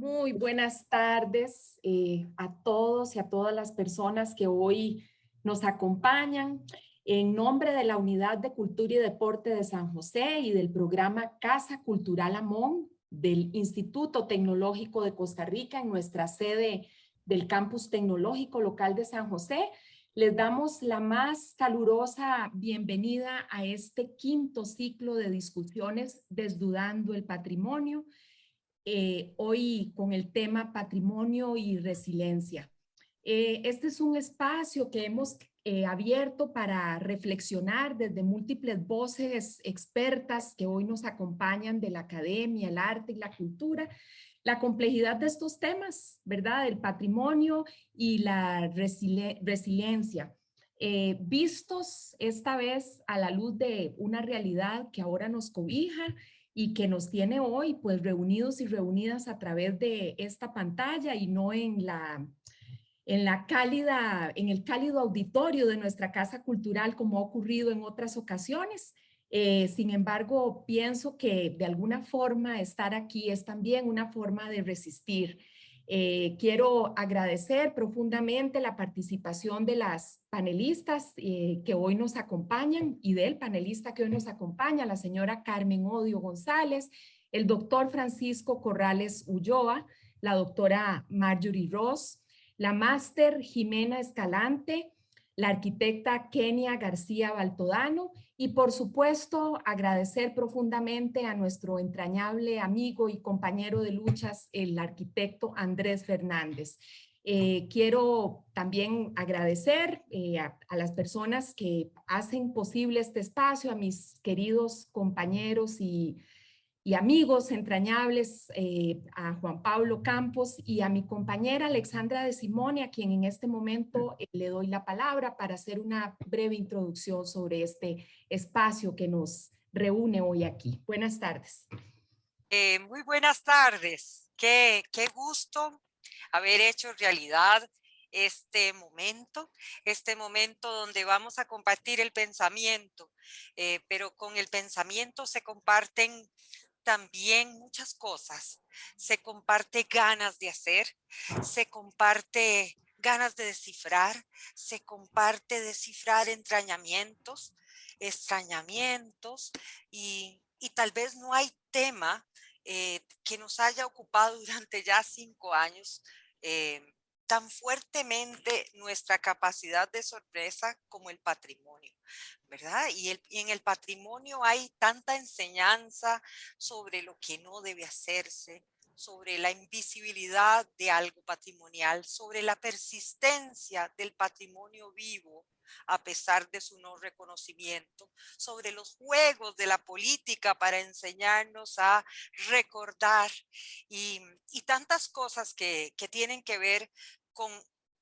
Muy buenas tardes a todos y a todas las personas que hoy nos acompañan. En nombre de la Unidad de Cultura y Deporte de San José y del programa Casa Cultural Amón del Instituto Tecnológico de Costa Rica en nuestra sede del Campus Tecnológico Local de San José, les damos la más calurosa bienvenida a este quinto ciclo de discusiones Desnudando el Patrimonio, hoy con el tema patrimonio y resiliencia. Este es un espacio que hemos abierto para reflexionar desde múltiples voces expertas que hoy nos acompañan de la academia, el arte y la cultura, la complejidad de estos temas, ¿verdad? El patrimonio y la resiliencia. Vistos esta vez a la luz de una realidad que ahora nos cobija y que nos tiene hoy pues reunidos y reunidas a través de esta pantalla y no en el cálido auditorio de nuestra casa cultural como ha ocurrido en otras ocasiones. Sin embargo, pienso que de alguna forma estar aquí es también una forma de resistir. Quiero agradecer profundamente la participación de las panelistas que hoy nos acompañan y del panelista que hoy nos acompaña, la señora Carmen Odio González, el doctor Francisco Corrales Ulloa, la doctora Marjorie Ross, la máster Jimena Escalante, la arquitecta Kenia García Baltodano y por supuesto agradecer profundamente a nuestro entrañable amigo y compañero de luchas, el arquitecto Andrés Fernández. Quiero también agradecer a las personas que hacen posible este espacio, a mis queridos compañeros y amigos entrañables, a Juan Pablo Campos y a mi compañera Alexandra de Simone, a quien en este momento le doy la palabra para hacer una breve introducción sobre este espacio que nos reúne hoy aquí. Buenas tardes. Muy buenas tardes. Qué gusto haber hecho realidad este momento donde vamos a compartir el pensamiento, pero con el pensamiento se comparten también muchas cosas. Se comparte ganas de hacer, se comparte ganas de descifrar, se comparte descifrar extrañamientos y tal vez no hay tema que nos haya ocupado durante ya 5 años eh, tan fuertemente nuestra capacidad de sorpresa como el patrimonio, ¿verdad? Y en el patrimonio hay tanta enseñanza sobre lo que no debe hacerse, sobre la invisibilidad de algo patrimonial, sobre la persistencia del patrimonio vivo a pesar de su no reconocimiento, sobre los juegos de la política para enseñarnos a recordar y tantas cosas que tienen que ver con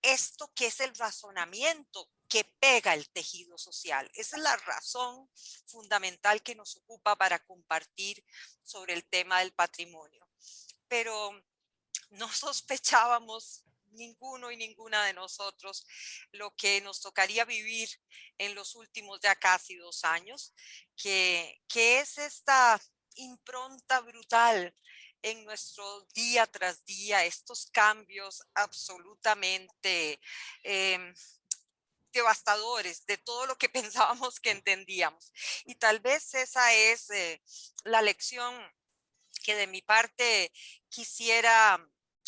esto que es el razonamiento que pega el tejido social. Esa es la razón fundamental que nos ocupa para compartir sobre el tema del patrimonio. Pero no sospechábamos ninguno y ninguna de nosotros lo que nos tocaría vivir en los últimos ya casi 2 años, que es esta impronta brutal en nuestro día tras día, estos cambios absolutamente devastadores de todo lo que pensábamos que entendíamos. Y tal vez esa es la lección que de mi parte quisiera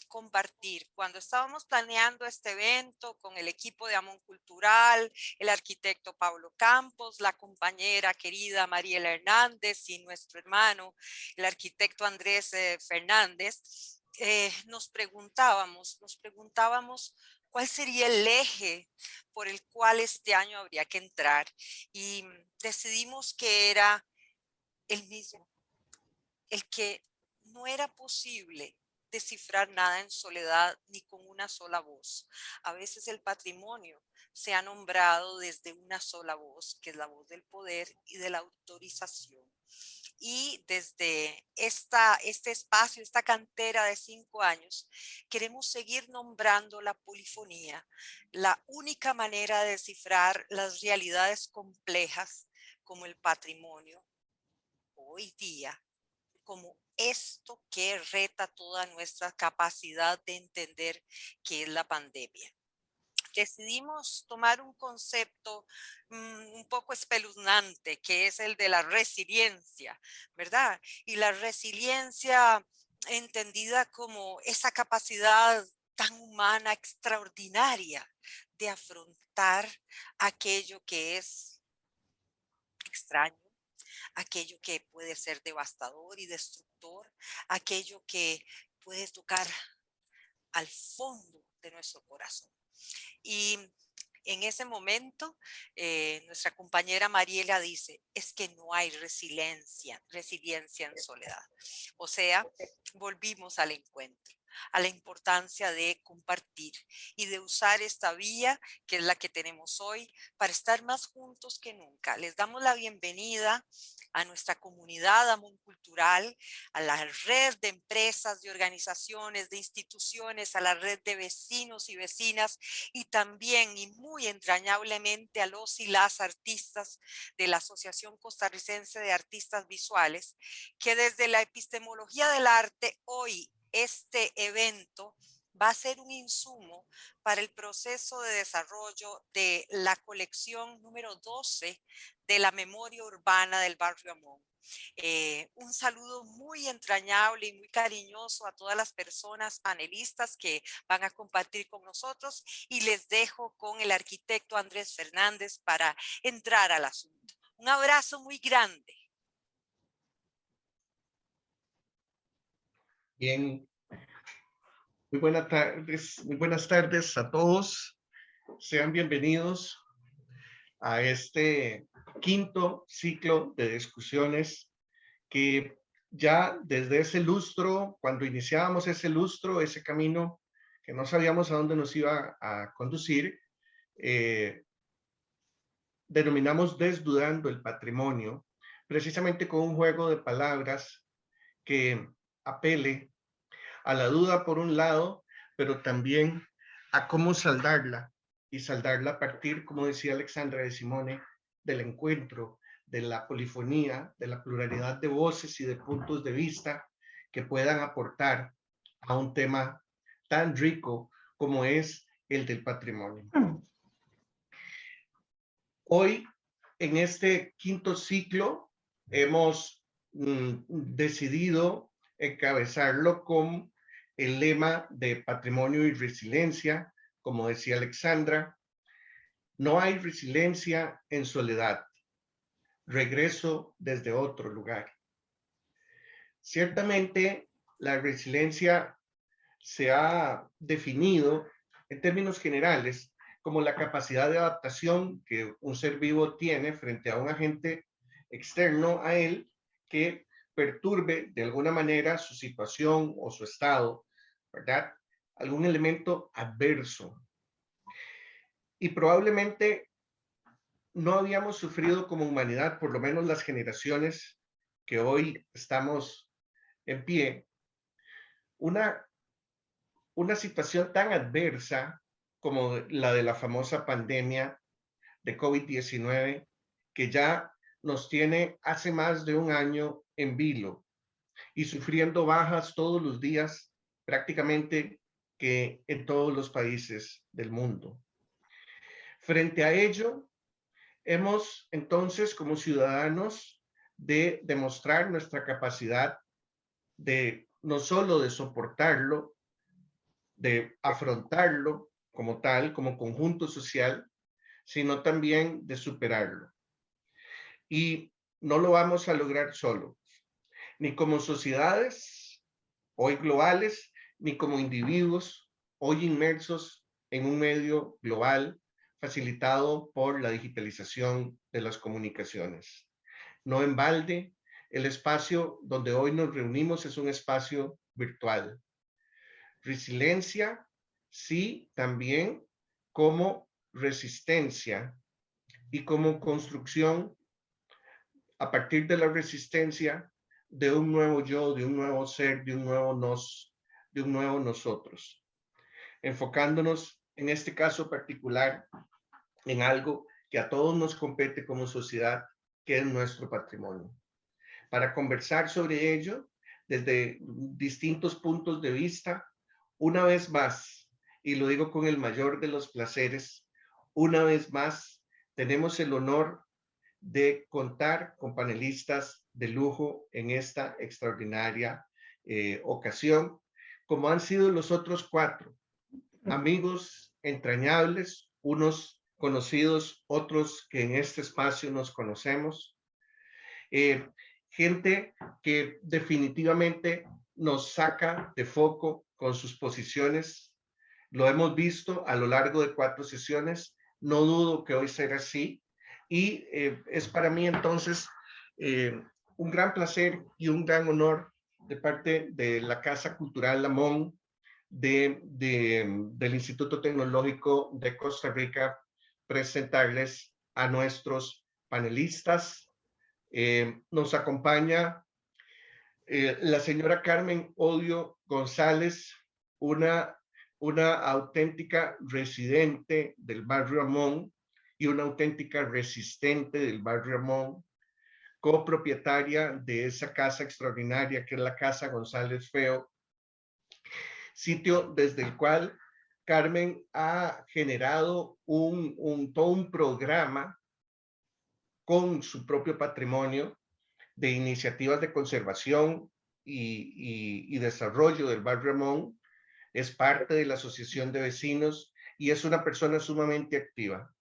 compartir. Cuando estábamos planeando este evento con el equipo de Amón Cultural, el arquitecto Pablo Campos, la compañera querida Mariela Hernández y nuestro hermano, el arquitecto Andrés Fernández, nos preguntábamos cuál sería el eje por el cual este año habría que entrar. Y decidimos que era el mismo, el que no era posible descifrar nada en soledad ni con una sola voz. A veces el patrimonio se ha nombrado desde una sola voz, que es la voz del poder y de la autorización. Y desde este espacio, esta cantera de 5 años, queremos seguir nombrando la polifonía, la única manera de descifrar las realidades complejas como el patrimonio hoy día como esto que reta toda nuestra capacidad de entender qué es la pandemia. Decidimos tomar un concepto un poco espeluznante, que es el de la resiliencia, ¿verdad? Y la resiliencia entendida como esa capacidad tan humana, extraordinaria, de afrontar aquello que es extraño, aquello que puede ser devastador y destructor, aquello que puede tocar al fondo de nuestro corazón. Y en ese momento, nuestra compañera Mariela dice, es que no hay resiliencia en soledad. O sea, volvimos al encuentro, a la importancia de compartir y de usar esta vía, que es la que tenemos hoy, para estar más juntos que nunca. Les damos la bienvenida a nuestra comunidad Amón Cultural, a la red de empresas, de organizaciones, de instituciones, a la red de vecinos y vecinas, y también y muy entrañablemente a los y las artistas de la Asociación Costarricense de Artistas Visuales, que desde la epistemología del arte hoy este evento va a ser un insumo para el proceso de desarrollo de la colección número 12 de la memoria urbana del barrio Amón. Un saludo muy entrañable y muy cariñoso a todas las personas panelistas que van a compartir con nosotros, y les dejo con el arquitecto Andrés Fernández para entrar al asunto. Un abrazo muy grande. Bien, muy buenas tardes a todos. Sean bienvenidos a este quinto ciclo de discusiones que ya desde ese lustro, cuando iniciábamos ese lustro, ese camino que no sabíamos a dónde nos iba a conducir, denominamos Desdudando el Patrimonio, precisamente con un juego de palabras que apele a la duda por un lado, pero también a cómo saldarla, y saldarla a partir, como decía Alexandra de Simone, del encuentro, de la polifonía, de la pluralidad de voces y de puntos de vista que puedan aportar a un tema tan rico como es el del patrimonio. Hoy, en este quinto ciclo, hemos decidido encabezarlo con el lema de patrimonio y resiliencia, como decía Alexandra. No hay resiliencia en soledad. Regreso desde otro lugar. Ciertamente, la resiliencia se ha definido en términos generales como la capacidad de adaptación que un ser vivo tiene frente a un agente externo a él que perturbe de alguna manera su situación o su estado, ¿verdad? Algún elemento adverso. Y probablemente no habíamos sufrido como humanidad, por lo menos las generaciones que hoy estamos en pie, una situación tan adversa como la de la famosa pandemia de COVID-19, que ya nos tiene hace más de un año en vilo y sufriendo bajas todos los días, prácticamente que en todos los países del mundo. Frente a ello, hemos entonces como ciudadanos de demostrar nuestra capacidad de no solo de soportarlo, de afrontarlo como tal, como conjunto social, sino también de superarlo. Y no lo vamos a lograr solo, ni como sociedades hoy globales, ni como individuos hoy inmersos en un medio global facilitado por la digitalización de las comunicaciones. No en balde, el espacio donde hoy nos reunimos es un espacio virtual. Resiliencia, sí, también como resistencia y como construcción a partir de la resistencia de un nuevo yo, de un nuevo ser, de un nuevo nos, de un nuevo nosotros. Enfocándonos en este caso particular en algo que a todos nos compete como sociedad, que es nuestro patrimonio. Para conversar sobre ello, desde distintos puntos de vista. Una vez más, y lo digo con el mayor de los placeres, una vez más tenemos el honor de contar con panelistas de lujo en esta extraordinaria ocasión, como han sido los otros 4, amigos entrañables, unos conocidos, otros que en este espacio nos conocemos, gente que definitivamente nos saca de foco con sus posiciones. Lo hemos visto a lo largo de 4 sesiones, no dudo que hoy será así, y es para mí entonces un gran placer y un gran honor de parte de la Casa Cultural Lamón, del Instituto Tecnológico de Costa Rica, presentarles a nuestros panelistas. Nos acompaña la señora Carmen Odio González, una auténtica residente del barrio Amón y una auténtica resistente del barrio Amón, copropietaria de esa casa extraordinaria que es la Casa González Feo, sitio desde el cual Carmen ha generado todo un programa con su propio patrimonio de iniciativas de conservación y desarrollo del barrio Amón. Es parte de la asociación de vecinos y es una persona sumamente activa.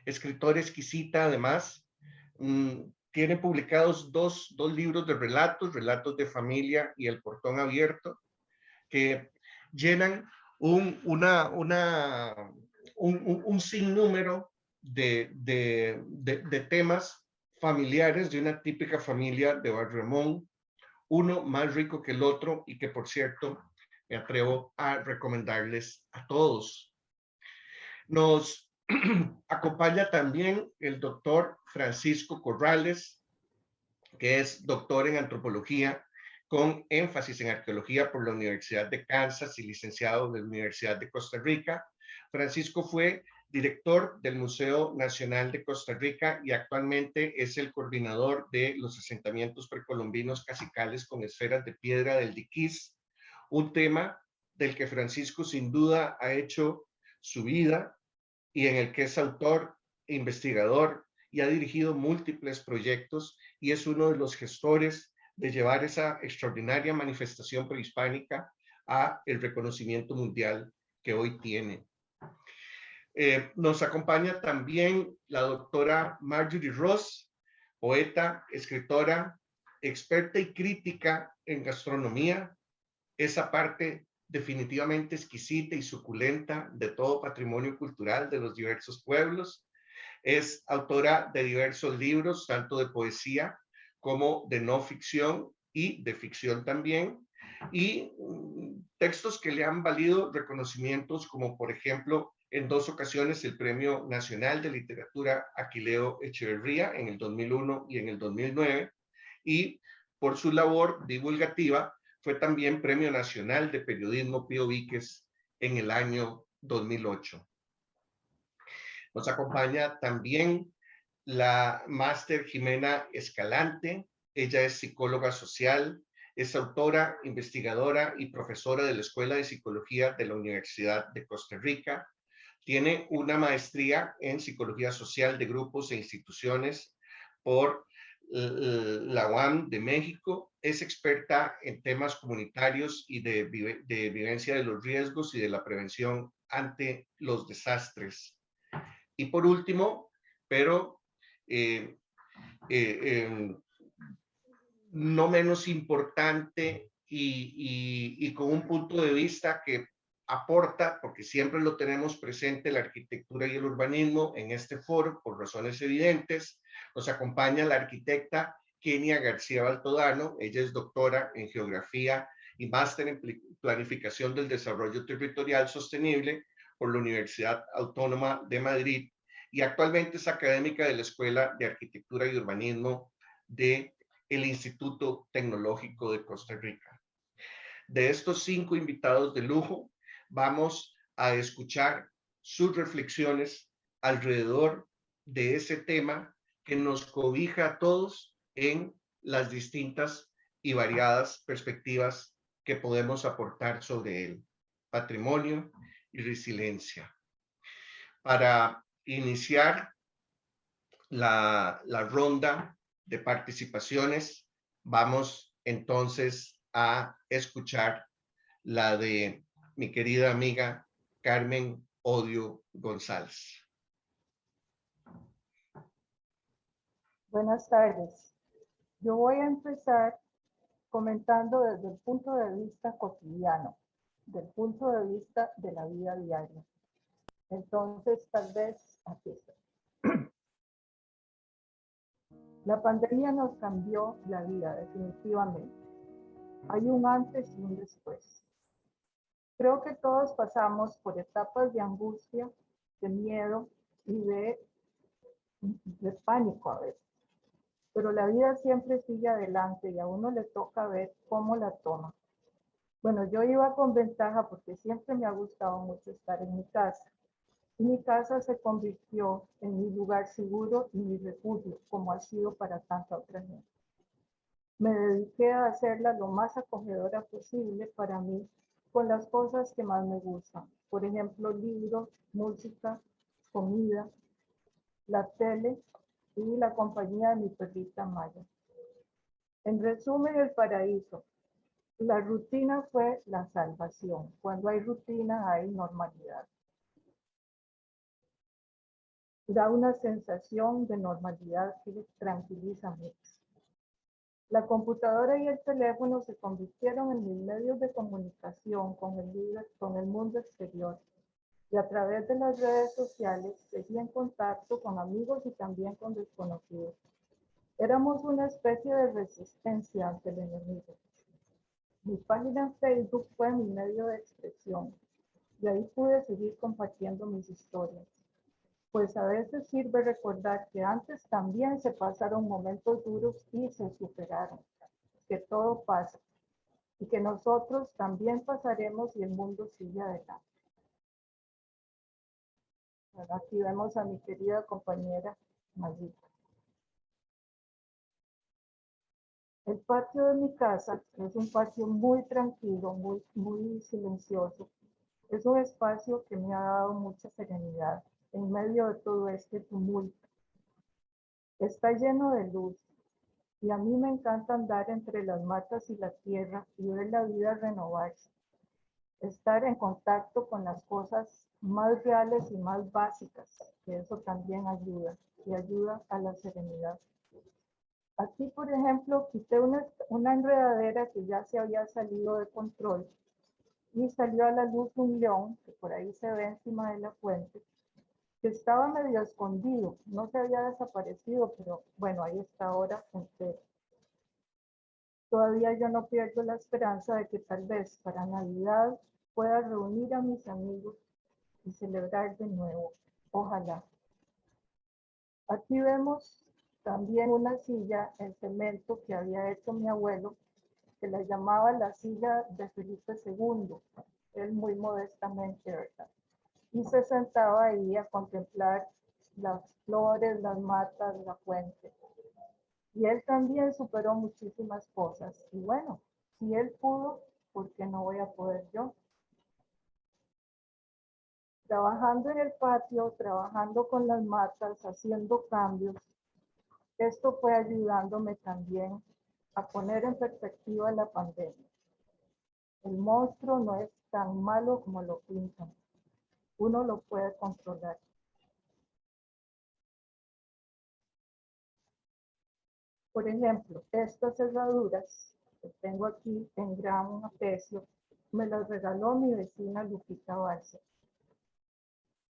Escritora exquisita, además. Tiene publicados dos libros de relatos de familia y El portón abierto, que llenan un sinnúmero de temas familiares de una típica familia de Barrio Amón, uno más rico que el otro y que, por cierto, me atrevo a recomendarles a todos. Nos acompaña también el doctor Francisco Corrales, que es doctor en antropología con énfasis en arqueología por la Universidad de Kansas y licenciado de la Universidad de Costa Rica. Francisco fue director del Museo Nacional de Costa Rica y actualmente es el coordinador de los asentamientos precolombinos cacicales con esferas de piedra del Diquís, un tema del que Francisco sin duda ha hecho su vida y en el que es autor e investigador y ha dirigido múltiples proyectos y es uno de los gestores de llevar esa extraordinaria manifestación prehispánica a el reconocimiento mundial que hoy tiene. Nos acompaña también la doctora Marjorie Ross, poeta, escritora, experta y crítica en gastronomía, esa parte definitivamente exquisita y suculenta de todo patrimonio cultural de los diversos pueblos. Es autora de diversos libros, tanto de poesía como de no ficción y de ficción también, y textos que le han valido reconocimientos como, por ejemplo, en 2 ocasiones el Premio Nacional de Literatura Aquileo Echeverría en el 2001 y en el 2009, y por su labor divulgativa fue también Premio Nacional de Periodismo Pío Víquez en el año 2008. Nos acompaña también la máster Jimena Escalante. Ella es psicóloga social, es autora, investigadora y profesora de la Escuela de Psicología de la Universidad de Costa Rica. Tiene una maestría en Psicología Social de Grupos e Instituciones por la UAM de México. Es experta en temas comunitarios y de vivencia de los riesgos y de la prevención ante los desastres. Y por último, pero no menos importante y con un punto de vista que aporta, porque siempre lo tenemos presente, la arquitectura y el urbanismo en este foro, por razones evidentes, nos acompaña la arquitecta Kenia García Baltodano. Ella es doctora en geografía y máster en planificación del desarrollo territorial sostenible por la Universidad Autónoma de Madrid y actualmente es académica de la Escuela de Arquitectura y Urbanismo del Instituto Tecnológico de Costa Rica. De estos 5 invitados de lujo, vamos a escuchar sus reflexiones alrededor de ese tema que nos cobija a todos en las distintas y variadas perspectivas que podemos aportar sobre él, patrimonio y resiliencia. Para iniciar la ronda de participaciones, vamos entonces a escuchar la de mi querida amiga Carmen Odio González. Buenas tardes. Yo voy a empezar comentando desde el punto de vista cotidiano, del punto de vista de la vida diaria. Entonces, tal vez aquí está. La pandemia nos cambió la vida definitivamente. Hay un antes y un después. Creo que todos pasamos por etapas de angustia, de miedo y de pánico a veces. Pero la vida siempre sigue adelante y a uno le toca ver cómo la toma. Bueno, yo iba con ventaja porque siempre me ha gustado mucho estar en mi casa. Y mi casa se convirtió en mi lugar seguro y mi refugio, como ha sido para tanta otra gente. Me dediqué a hacerla lo más acogedora posible para mí, con las cosas que más me gustan. Por ejemplo, libros, música, comida, la tele y la compañía de mi perrita Maya. En resumen, el paraíso. La rutina fue la salvación. Cuando hay rutina, hay normalidad. Da una sensación de normalidad que tranquiliza mucho. La computadora y el teléfono se convirtieron en mis medios de comunicación con el mundo exterior. Y a través de las redes sociales seguí en contacto con amigos y también con desconocidos. Éramos una especie de resistencia ante el enemigo. Mi página en Facebook fue mi medio de expresión y ahí pude seguir compartiendo mis historias. Pues a veces sirve recordar que antes también se pasaron momentos duros y se superaron, que todo pasa y que nosotros también pasaremos y el mundo sigue adelante. Bueno, aquí vemos a mi querida compañera Mayita. El patio de mi casa es un patio muy tranquilo, muy silencioso. Es un espacio que me ha dado mucha serenidad en medio de todo este tumulto. Está lleno de luz y a mí me encanta andar entre las matas y la tierra y ver la vida renovarse. Estar en contacto con las cosas más reales y más básicas, que eso también ayuda y ayuda a la serenidad. Aquí, por ejemplo, quité una enredadera que ya se había salido de control y salió a la luz un león, que por ahí se ve encima de la fuente, que estaba medio escondido, no se había desaparecido, pero bueno, ahí está ahora entero. Todavía yo no pierdo la esperanza de que tal vez para Navidad pueda reunir a mis amigos y celebrar de nuevo. Ojalá. Aquí vemos también una silla en cemento que había hecho mi abuelo, que la llamaba la silla de Felipe II. Él muy modestamente, ¿verdad? Y se sentaba ahí a contemplar las flores, las matas, la fuente. Y él también superó muchísimas cosas. Y bueno, si él pudo, ¿por qué no voy a poder yo? Trabajando en el patio, trabajando con las matas, haciendo cambios, esto fue ayudándome también a poner en perspectiva la pandemia. El monstruo no es tan malo como lo pintan. Uno lo puede controlar. Por ejemplo, estas cerraduras que tengo aquí en gran aprecio, me las regaló mi vecina Lupita Barça.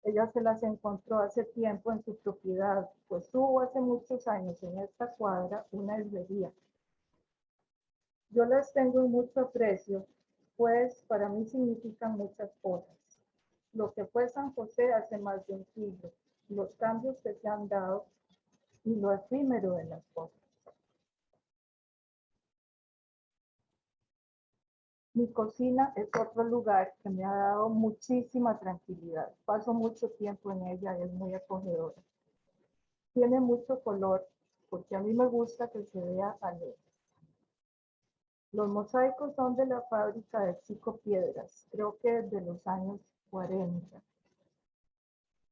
Ella se las encontró hace tiempo en su propiedad, pues tuvo hace muchos años en esta cuadra una herrería. Yo las tengo en mucho aprecio, pues para mí significan muchas cosas. Lo que fue San José hace más de un siglo, los cambios que se han dado y lo efímero de las cosas. Mi cocina es otro lugar que me ha dado muchísima tranquilidad. Paso mucho tiempo en ella, es muy acogedora. Tiene mucho color, porque a mí me gusta que se vea alegre. Los mosaicos son de la fábrica de Chico Piedras, creo que de los años 40.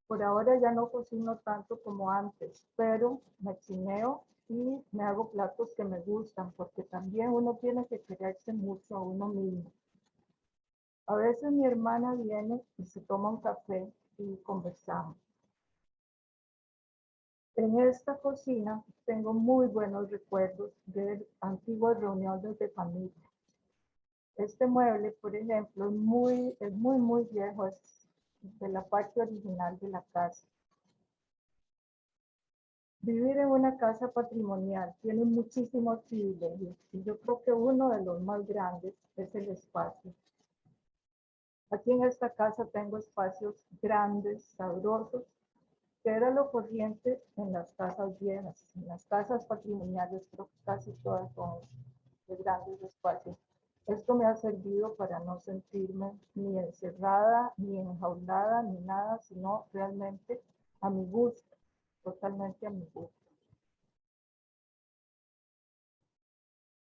Por ahora ya no cocino tanto como antes, pero me chineo y me hago platos que me gustan, porque también uno tiene que quererse mucho a uno mismo. A veces mi hermana viene y se toma un café y conversamos. En esta cocina tengo muy buenos recuerdos de antiguas reuniones de familia. Este mueble, por ejemplo, es muy viejo, es de la parte original de la casa. Vivir en una casa patrimonial tiene muchísimos privilegios y yo creo que uno de los más grandes es el espacio. Aquí en esta casa tengo espacios grandes, sabrosos, que era lo corriente en las casas viejas. En las casas patrimoniales creo que casi todas son de grandes espacios. Esto me ha servido para no sentirme ni encerrada, ni enjaulada, ni nada, sino realmente a mi gusto, totalmente a mi gusto.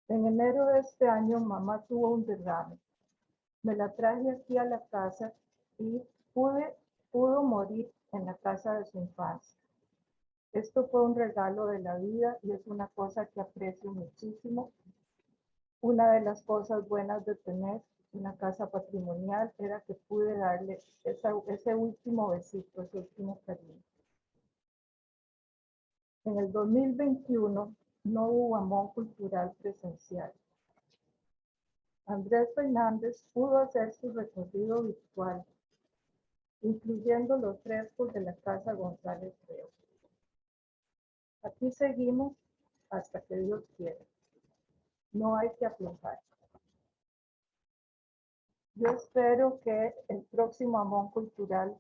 En enero de este año, mamá tuvo un derrame. Me la traje aquí a la casa y pudo morir en la casa de su infancia. Esto fue un regalo de la vida y es una cosa que aprecio muchísimo. Una de las cosas buenas de tener una casa patrimonial era que pude darle ese último besito, ese último cariño. En el 2021 no hubo Amón Cultural presencial. Andrés Fernández pudo hacer su recorrido virtual, incluyendo los frescos de la Casa González Reo. Aquí seguimos hasta que Dios quiera. No hay que aflojar. Yo espero que el próximo Amón Cultural,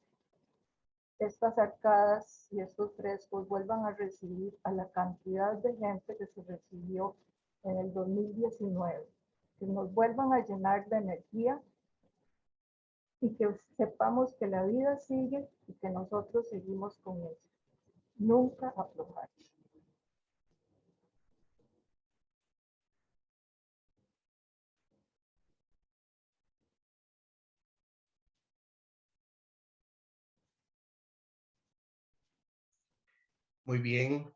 estas arcadas y estos frescos vuelvan a recibir a la cantidad de gente que se recibió en el 2019, que nos vuelvan a llenar de energía y que sepamos que la vida sigue y que nosotros seguimos con ella. Nunca aflojar. Muy bien.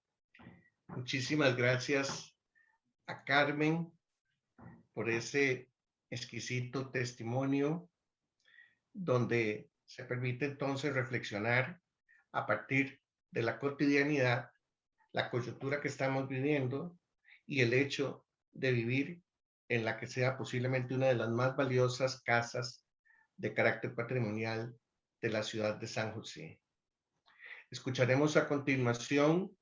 Muchísimas gracias a Carmen por ese exquisito testimonio donde se permite entonces reflexionar a partir de la cotidianidad, la coyuntura que estamos viviendo y el hecho de vivir en la que sea posiblemente una de las más valiosas casas de carácter patrimonial de la ciudad de San José. Escucharemos a continuación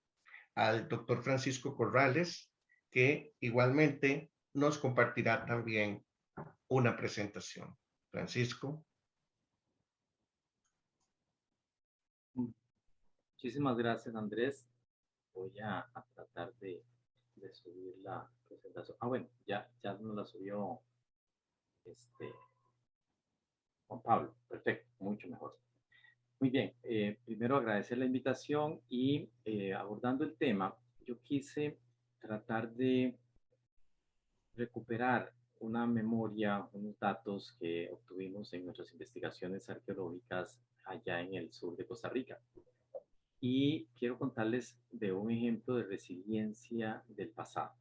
al doctor Francisco Corrales, que igualmente nos compartirá también una presentación. Francisco. Muchísimas gracias, Andrés. Voy a tratar de subir la presentación. Ah, bueno, ya nos la subió Juan Pablo. Perfecto, mucho mejor. Muy bien, primero agradecer la invitación y abordando el tema, yo quise tratar de recuperar una memoria, unos datos que obtuvimos en nuestras investigaciones arqueológicas allá en el sur de Costa Rica. Y quiero contarles de un ejemplo de resiliencia del pasado.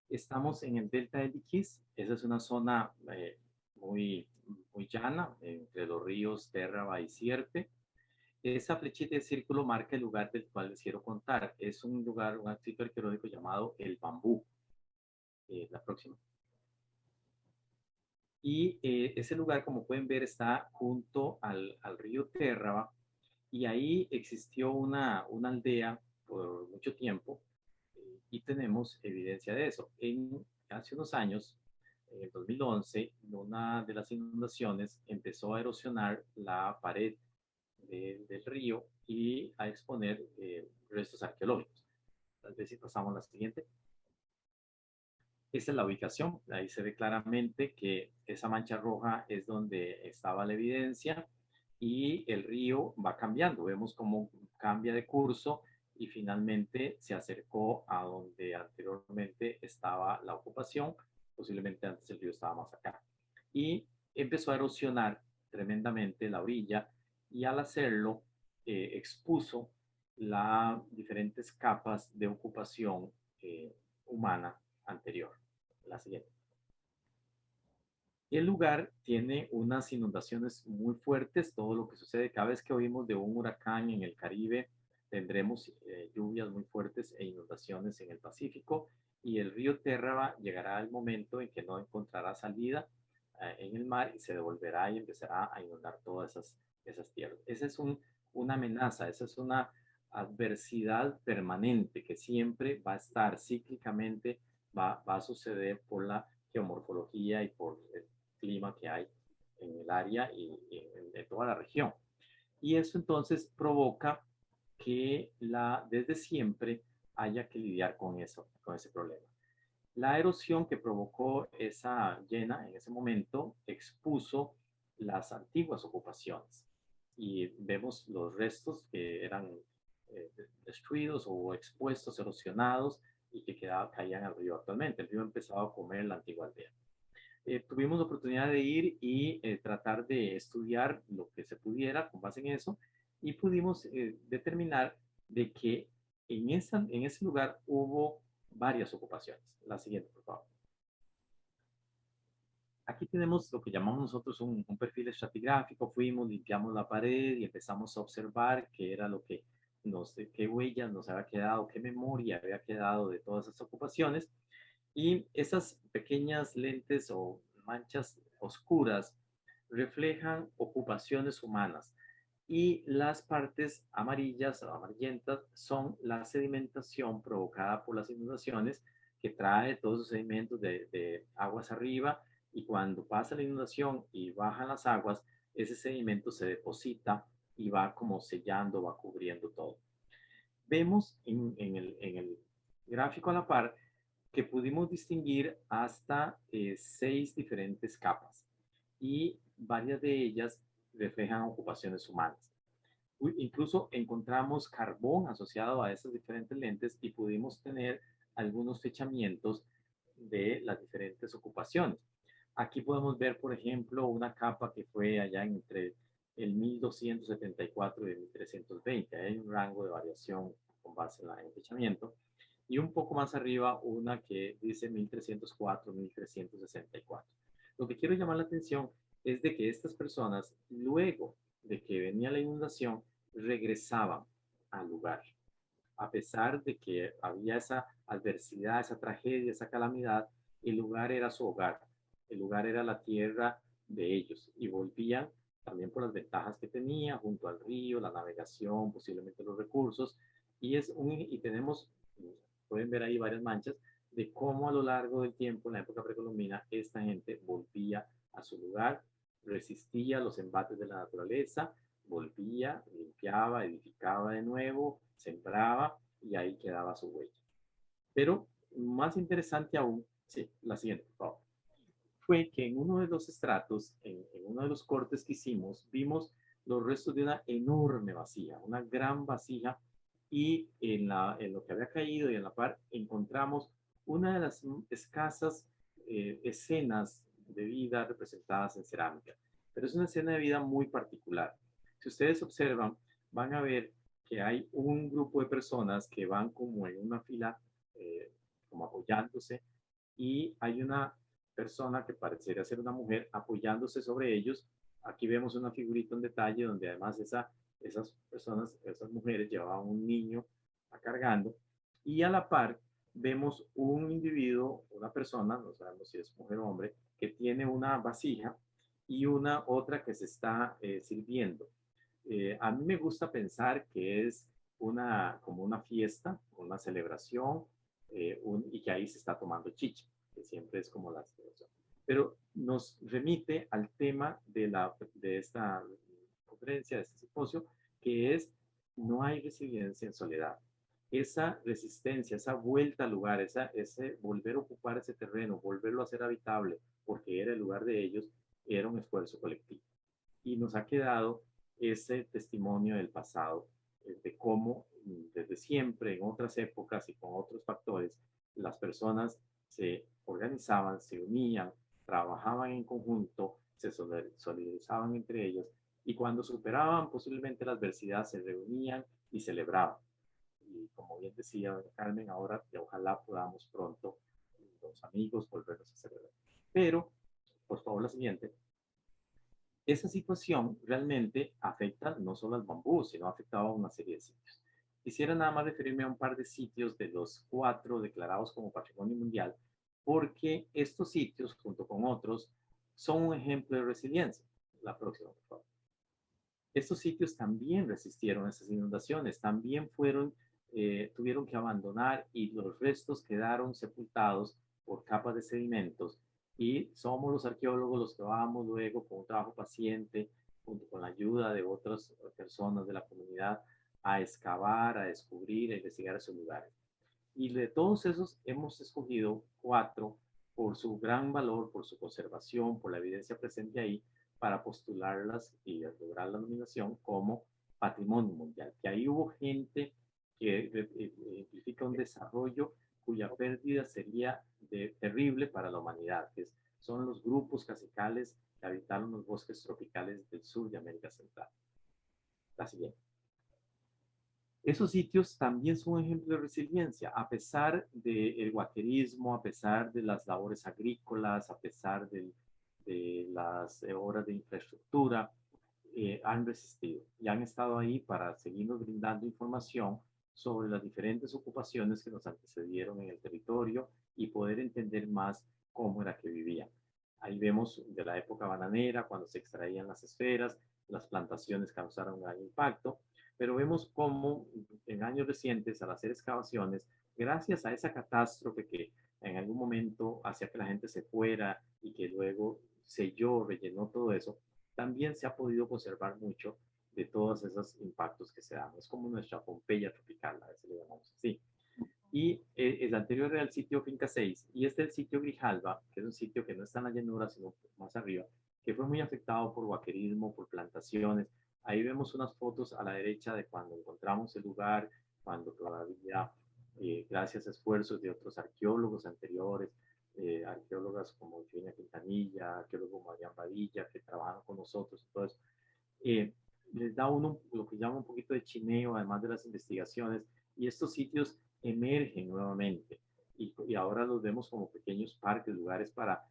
Estamos en el delta del Iquís. Esa es una zona muy llana, entre los ríos Térraba y Sierpe. Esa flechita de círculo marca el lugar del cual les quiero contar. Es un lugar, un sitio arqueológico llamado El Bambú. La próxima. Y ese lugar, como pueden ver, está junto al río Térraba. Y ahí existió una aldea por mucho tiempo y tenemos evidencia de eso. Hace unos años, en el 2011, una de las inundaciones empezó a erosionar la pared del río y a exponer restos arqueológicos. Tal vez si pasamos a la siguiente. Esta es la ubicación. Ahí se ve claramente que esa mancha roja es donde estaba la evidencia y el río va cambiando. Vemos cómo cambia de curso y finalmente se acercó a donde anteriormente estaba la ocupación posiblemente antes el río estaba más acá. Y empezó a erosionar tremendamente la orilla y al hacerlo expuso las diferentes capas de ocupación humana anterior. La siguiente. El lugar tiene unas inundaciones muy fuertes. Todo lo que sucede cada vez que oímos de un huracán en el Caribe, tendremos lluvias muy fuertes e inundaciones en el Pacífico, y el río Térraba llegará al momento en que no encontrará salida en el mar y se devolverá y empezará a inundar todas esas tierras. Esa es una amenaza, esa es una adversidad permanente que siempre va a estar cíclicamente, va a suceder por la geomorfología y por el clima que hay en el área y en toda la región. Y eso entonces provoca que desde siempre haya que lidiar con ese problema. La erosión que provocó esa llena en ese momento expuso las antiguas ocupaciones y vemos los restos que eran destruidos o expuestos, erosionados, y que caían al río actualmente. El río empezaba a comer la antigua aldea. Tuvimos la oportunidad de ir y tratar de estudiar lo que se pudiera con base en eso, y pudimos determinar de que en ese lugar hubo varias ocupaciones. La siguiente, por favor. Aquí tenemos lo que llamamos nosotros un perfil estratigráfico. Fuimos, limpiamos la pared y empezamos a observar qué era lo que qué huellas nos había quedado, qué memoria había quedado de todas esas ocupaciones. Y esas pequeñas lentes o manchas oscuras reflejan ocupaciones humanas, y las partes amarillas o amarillentas son la sedimentación provocada por las inundaciones, que trae todos esos sedimentos de aguas arriba, y cuando pasa la inundación y bajan las aguas, ese sedimento se deposita y va como sellando, va cubriendo todo. Vemos en el gráfico a la par que pudimos distinguir hasta 6 diferentes capas, y varias de ellas reflejan ocupaciones humanas. Incluso encontramos carbón asociado a esas diferentes lentes y pudimos tener algunos fechamientos de las diferentes ocupaciones. Aquí podemos ver, por ejemplo, una capa que fue allá entre el 1274 y el 1320. Hay un rango de variación con base en el fechamiento. Y un poco más arriba, una que dice 1304, 1364. Lo que quiero llamar la atención es de que estas personas, luego de que venía la inundación, regresaban al lugar. A pesar de que había esa adversidad, esa tragedia, esa calamidad, el lugar era su hogar. El lugar era la tierra de ellos, y volvían también por las ventajas que tenía junto al río, la navegación, posiblemente los recursos. Y tenemos, pueden ver ahí varias manchas de cómo a lo largo del tiempo, en la época precolombina, esta gente volvía a su lugar, resistía los embates de la naturaleza, volvía, limpiaba, edificaba de nuevo, sembraba, y ahí quedaba su huella. Pero más interesante aún, sí, la siguiente, por favor, fue que en uno de los estratos, en uno de los cortes que hicimos, vimos los restos de una enorme vasija, una gran vasija, y en lo que había caído y en la par encontramos una de las escasas escenas de vida representadas en cerámica. Pero es una escena de vida muy particular. Si ustedes observan, van a ver que hay un grupo de personas que van como en una fila, como apoyándose, y hay una persona que parecería ser una mujer apoyándose sobre ellos. Aquí vemos una figurita en detalle donde además esas personas, esas mujeres llevaban un niño cargando, y a la par vemos un individuo, una persona, no sabemos si es mujer o hombre, que tiene una vasija y otra que se está sirviendo. A mí me gusta pensar que es como una fiesta, una celebración, y que ahí se está tomando chicha, que siempre es como la celebración. Pero nos remite al tema de esta conferencia, de este simposio, que es: no hay resiliencia en soledad. Esa resistencia, esa vuelta al lugar, ese volver a ocupar ese terreno, volverlo a hacer habitable, porque era el lugar de ellos, era un esfuerzo colectivo. Y nos ha quedado ese testimonio del pasado, de cómo desde siempre, en otras épocas y con otros factores, las personas se organizaban, se unían, trabajaban en conjunto, se solidarizaban entre ellos y cuando superaban posiblemente la adversidad se reunían y celebraban. Y como bien decía Carmen, ahora que ojalá podamos pronto, los amigos, volvernos a celebrar. Pero, por favor, la siguiente. Esa situación realmente afecta no solo al bambú, sino ha afectado a una serie de sitios. Quisiera nada más referirme a un par de sitios de los 4 declarados como Patrimonio Mundial, porque estos sitios, junto con otros, son un ejemplo de resiliencia. La próxima, por favor. Estos sitios también resistieron esas inundaciones, también tuvieron que abandonar y los restos quedaron sepultados por capas de sedimentos y somos los arqueólogos los que vamos luego con un trabajo paciente, junto con la ayuda de otras personas de la comunidad, a excavar, a descubrir, a investigar esos lugares. Y de todos esos hemos escogido 4 por su gran valor, por su conservación, por la evidencia presente ahí, para postularlas y lograr la nominación como Patrimonio Mundial. Que ahí hubo gente que implica un desarrollo cuya pérdida sería terrible para la humanidad, que son los grupos cacicales que habitaron los bosques tropicales del sur de América Central. La siguiente. Esos sitios también son un ejemplo de resiliencia, a pesar del guaquerismo, a pesar de las labores agrícolas, a pesar de las horas de infraestructura, han resistido y han estado ahí para seguirnos brindando información sobre las diferentes ocupaciones que nos antecedieron en el territorio y poder entender más cómo era que vivían. Ahí vemos de la época bananera, cuando se extraían las esferas, las plantaciones causaron un gran impacto, pero vemos cómo en años recientes, al hacer excavaciones, gracias a esa catástrofe que en algún momento hacía que la gente se fuera y que luego selló, rellenó todo eso, también se ha podido conservar mucho de todos esos impactos que se dan. Es como nuestra Pompeya tropical, a veces le llamamos así. Y el anterior era el sitio Finca 6, y este es el sitio Grijalba, que es un sitio que no está en la llanura, sino más arriba, que fue muy afectado por guaquerismo, por plantaciones. Ahí vemos unas fotos a la derecha de cuando encontramos el lugar, cuando todavía, gracias a esfuerzos de otros arqueólogos anteriores, arqueólogas como Eugenia Quintanilla, arqueólogo Marian Badilla, que trabajan con nosotros, entonces, les da uno lo que llama un poquito de chineo, además de las investigaciones, y estos sitios emergen nuevamente, y ahora los vemos como pequeños parques, lugares para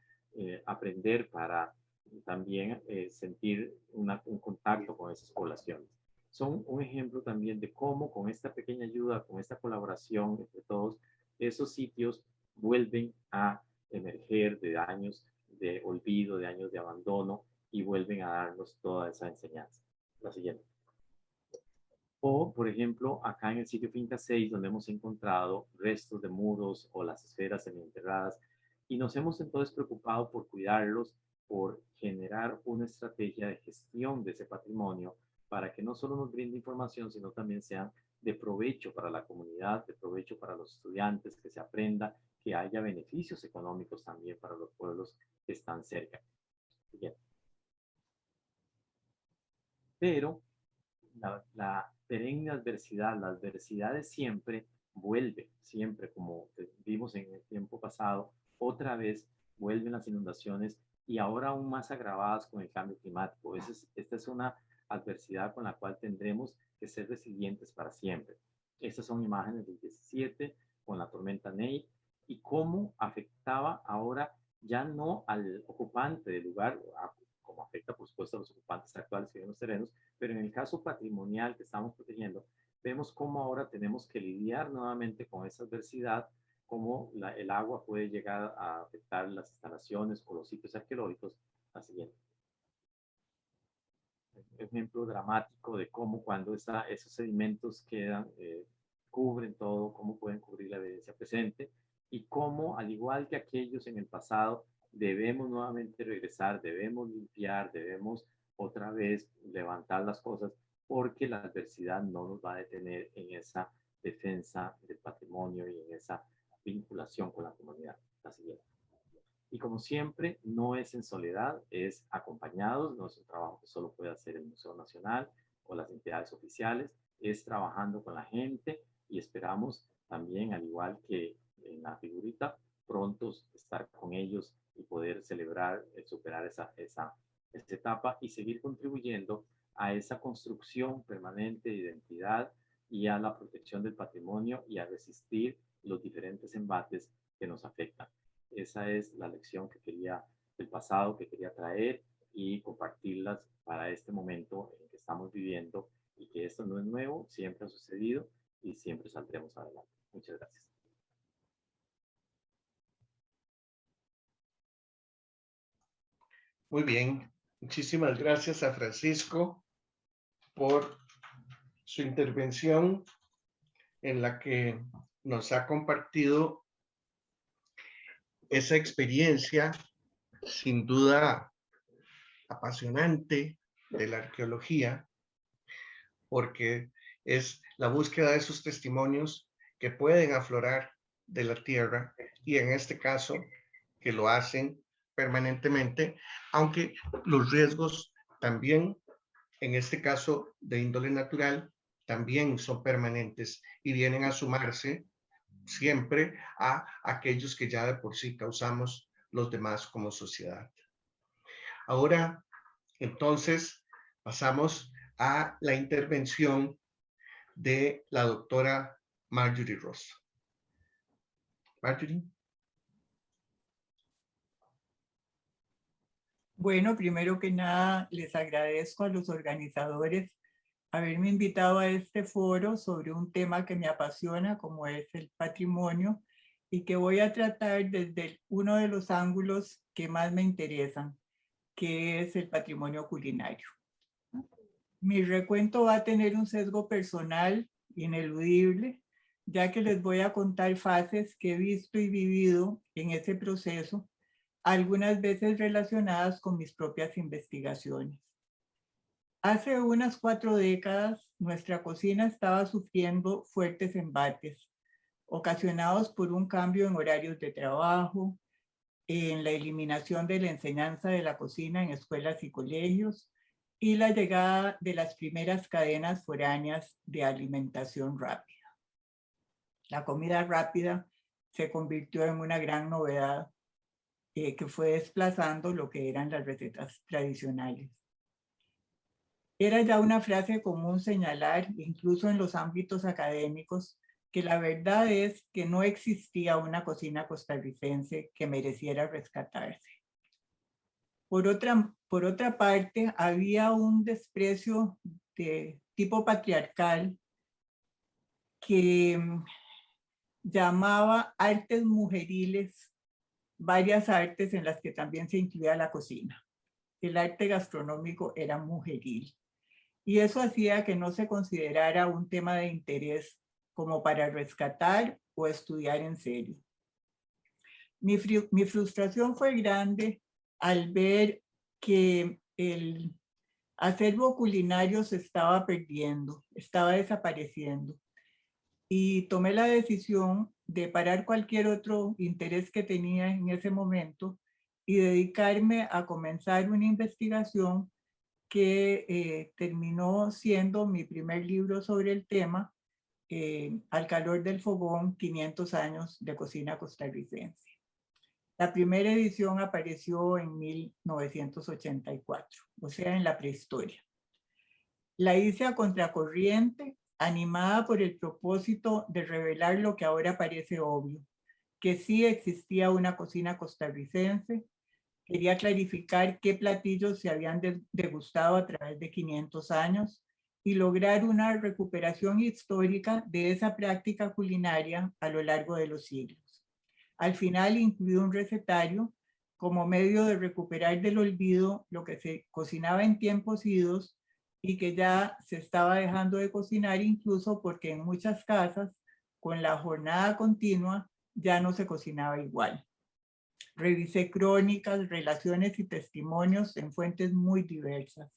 aprender, para también sentir un contacto con esas poblaciones. Son un ejemplo también de cómo con esta pequeña ayuda, con esta colaboración entre todos, esos sitios vuelven a emerger de años de olvido, de años de abandono, y vuelven a darnos toda esa enseñanza. La siguiente. O, por ejemplo, acá en el sitio Finca 6, donde hemos encontrado restos de muros o las esferas semienterradas, y nos hemos entonces preocupado por cuidarlos, por generar una estrategia de gestión de ese patrimonio para que no solo nos brinde información, sino también sean de provecho para la comunidad, de provecho para los estudiantes, que se aprenda, que haya beneficios económicos también para los pueblos que están cerca. Bien. Pero la perenne adversidad, la adversidad de siempre vuelve, siempre, como vimos en el tiempo pasado, otra vez vuelven las inundaciones y ahora aún más agravadas con el cambio climático. Esta es una adversidad con la cual tendremos que ser resilientes para siempre. Estas son imágenes del 17 con la tormenta Ney y cómo afectaba ahora ya no al ocupante del lugar, como afecta por supuesto a los ocupantes actuales que viven en los terrenos, pero en el caso patrimonial que estamos protegiendo, vemos cómo ahora tenemos que lidiar nuevamente con esa adversidad, cómo el agua puede llegar a afectar las instalaciones o los sitios arqueológicos. La siguiente. Un ejemplo dramático de cómo cuando esos sedimentos quedan, cubren todo, cómo pueden cubrir la evidencia presente y cómo, al igual que aquellos en el pasado, debemos nuevamente regresar, debemos limpiar, debemos otra vez levantar las cosas porque la adversidad no nos va a detener en esa defensa del patrimonio y en esa vinculación con la comunidad. La siguiente. Y como siempre, no es en soledad, es acompañados, no es un trabajo que solo puede hacer el Museo Nacional o las entidades oficiales, es trabajando con la gente y esperamos también, al igual que en la figurita, prontos estar con ellos y poder celebrar, superar esa etapa y seguir contribuyendo a esa construcción permanente de identidad y a la protección del patrimonio y a resistir los diferentes embates que nos afectan. Esa es la lección del pasado que quería traer y compartirlas para este momento en que estamos viviendo, y que esto no es nuevo, siempre ha sucedido y siempre saldremos adelante. Muchas gracias. Muy bien, muchísimas gracias a Francisco por su intervención en la que nos ha compartido esa experiencia sin duda apasionante de la arqueología, porque es la búsqueda de esos testimonios que pueden aflorar de la tierra, y en este caso que lo hacen permanentemente, aunque los riesgos también, en este caso de índole natural, también son permanentes y vienen a sumarse siempre a aquellos que ya de por sí causamos los demás como sociedad. Ahora, entonces, pasamos a la intervención de la doctora Marjorie Ross. Marjorie. Bueno, primero que nada, les agradezco a los organizadores haberme invitado a este foro sobre un tema que me apasiona, como es el patrimonio, y que voy a tratar desde uno de los ángulos que más me interesan, que es el patrimonio culinario. Mi recuento va a tener un sesgo personal ineludible, ya que les voy a contar fases que he visto y vivido en ese proceso, algunas veces relacionadas con mis propias investigaciones. Hace unas 4 décadas, nuestra cocina estaba sufriendo fuertes embates, ocasionados por un cambio en horarios de trabajo, en la eliminación de la enseñanza de la cocina en escuelas y colegios, y la llegada de las primeras cadenas foráneas de alimentación rápida. La comida rápida se convirtió en una gran novedad que fue desplazando lo que eran las recetas tradicionales. Era ya una frase común señalar, incluso en los ámbitos académicos, que la verdad es que no existía una cocina costarricense que mereciera rescatarse. Por otra parte, había un desprecio de tipo patriarcal que llamaba artes mujeriles varias artes en las que también se incluía la cocina. El arte gastronómico era mujeril, y eso hacía que no se considerara un tema de interés como para rescatar o estudiar en serio. Mi frustración fue grande al ver que el acervo culinario se estaba perdiendo, estaba desapareciendo, y tomé la decisión de parar cualquier otro interés que tenía en ese momento y dedicarme a comenzar una investigación que terminó siendo mi primer libro sobre el tema, Al calor del fogón, 500 años de cocina costarricense. La primera edición apareció en 1984, o sea, en la prehistoria. La hice a contracorriente, animada por el propósito de revelar lo que ahora parece obvio, que sí existía una cocina costarricense. Quería clarificar qué platillos se habían degustado a través de 500 años y lograr una recuperación histórica de esa práctica culinaria a lo largo de los siglos. Al final incluí un recetario como medio de recuperar del olvido lo que se cocinaba en tiempos idos y que ya se estaba dejando de cocinar, incluso porque en muchas casas, con la jornada continua, ya no se cocinaba igual. Revisé crónicas, relaciones y testimonios en fuentes muy diversas,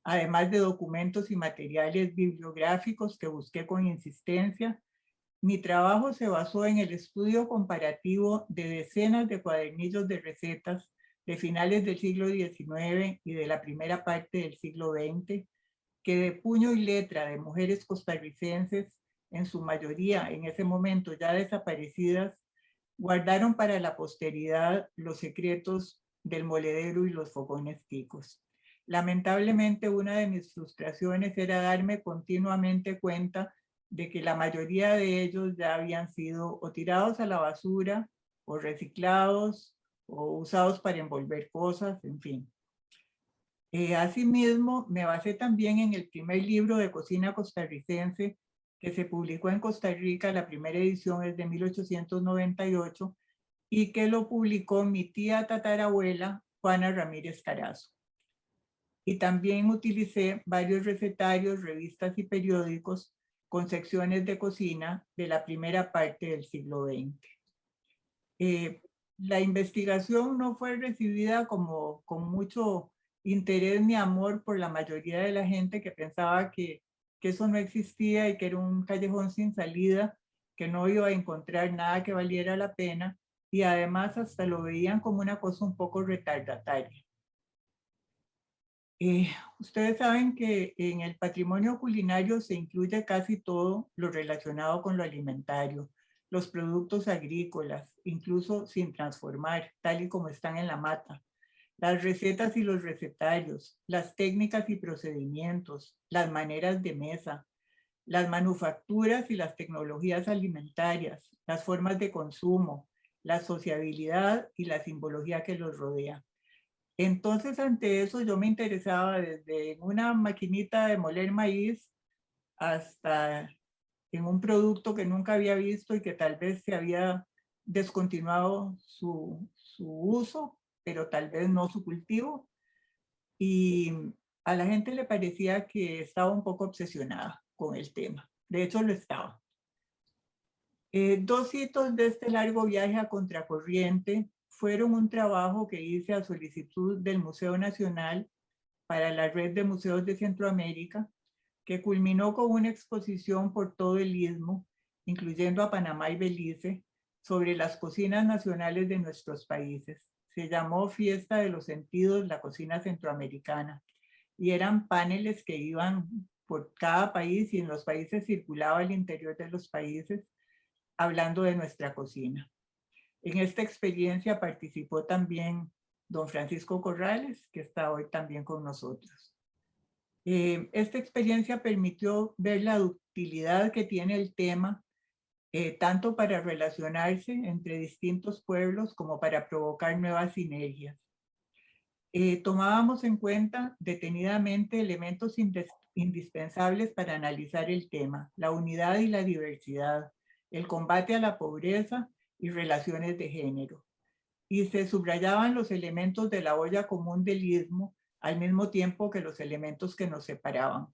además de documentos y materiales bibliográficos que busqué con insistencia. Mi trabajo se basó en el estudio comparativo de decenas de cuadernillos de recetas de finales del siglo XIX y de la primera parte del siglo XX, que de puño y letra de mujeres costarricenses, en su mayoría en ese momento ya desaparecidas, guardaron para la posteridad los secretos del moledero y los fogones ticos. Lamentablemente, una de mis frustraciones era darme continuamente cuenta de que la mayoría de ellos ya habían sido o tirados a la basura, o reciclados, o usados para envolver cosas, en fin. Asimismo, me basé también en el primer libro de cocina costarricense que se publicó en Costa Rica. La primera edición es de 1898 y que lo publicó mi tía tatarabuela, Juana Ramírez Carazo. Y también utilicé varios recetarios, revistas y periódicos con secciones de cocina de la primera parte del siglo XX. La investigación no fue recibida como con mucho interés ni amor por la mayoría de la gente, que pensaba que eso no existía y que era un callejón sin salida, que no iba a encontrar nada que valiera la pena, y además hasta lo veían como una cosa un poco retardataria. Ustedes saben que en el patrimonio culinario se incluye casi todo lo relacionado con lo alimentario, los productos agrícolas, incluso sin transformar, tal y como están en la mata, las recetas y los recetarios, las técnicas y procedimientos, las maneras de mesa, las manufacturas y las tecnologías alimentarias, las formas de consumo, la sociabilidad y la simbología que los rodea. Entonces, ante eso, yo me interesaba desde una maquinita de moler maíz hasta en un producto que nunca había visto y que tal vez se había descontinuado su uso, pero tal vez no su cultivo. Y a la gente le parecía que estaba un poco obsesionada con el tema. De hecho, lo estaba. Dos hitos de este largo viaje a contracorriente fueron un trabajo que hice a solicitud del Museo Nacional para la Red de Museos de Centroamérica, que culminó con una exposición por todo el Istmo, incluyendo a Panamá y Belice, sobre las cocinas nacionales de nuestros países. Se llamó Fiesta de los Sentidos, la cocina centroamericana, y eran paneles que iban por cada país y en los países circulaba al interior de los países hablando de nuestra cocina. En esta experiencia participó también don Francisco Corrales, que está hoy también con nosotros. Esta experiencia permitió ver la utilidad que tiene el tema, tanto para relacionarse entre distintos pueblos como para provocar nuevas sinergias. Tomábamos en cuenta detenidamente elementos indispensables para analizar el tema: la unidad y la diversidad, el combate a la pobreza y relaciones de género. Y se subrayaban los elementos de la olla común del Istmo al mismo tiempo que los elementos que nos separaban.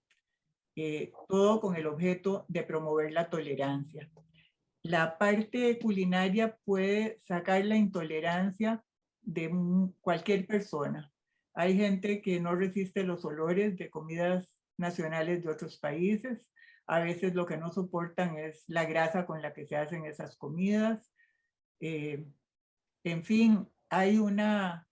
Todo con el objeto de promover la tolerancia. La parte culinaria puede sacar la intolerancia de cualquier persona. Hay gente que no resiste los olores de comidas nacionales de otros países. A veces lo que no soportan es la grasa con la que se hacen esas comidas. En fin, hay una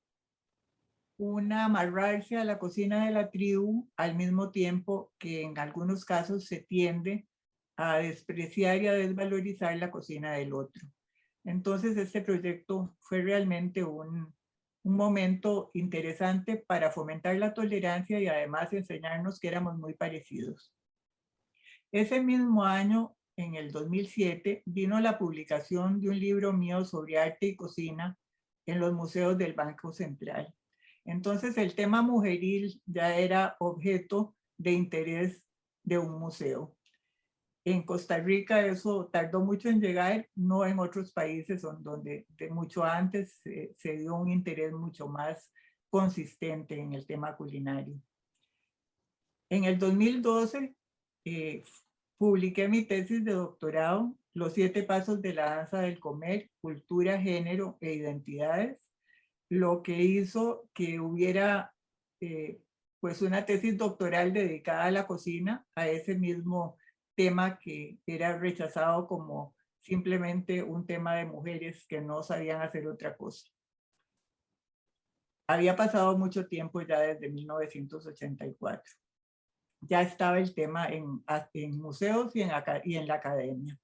amarrarse a la cocina de la tribu, al mismo tiempo que en algunos casos se tiende a despreciar y a desvalorizar la cocina del otro. Entonces, este proyecto fue realmente un momento interesante para fomentar la tolerancia y además enseñarnos que éramos muy parecidos. Ese mismo año, en el 2007, vino la publicación de un libro mío sobre arte y cocina en los museos del Banco Central. Entonces, el tema mujeril ya era objeto de interés de un museo. En Costa Rica eso tardó mucho en llegar, no en otros países donde de mucho antes se dio un interés mucho más consistente en el tema culinario. En el 2012 publiqué mi tesis de doctorado, Los 7 pasos de la danza del comer, cultura, género e identidades, lo que hizo que hubiera pues una tesis doctoral dedicada a la cocina, a ese mismo tema que era rechazado como simplemente un tema de mujeres que no sabían hacer otra cosa. Había pasado mucho tiempo ya desde 1984. Ya estaba el tema en museos y en la academia.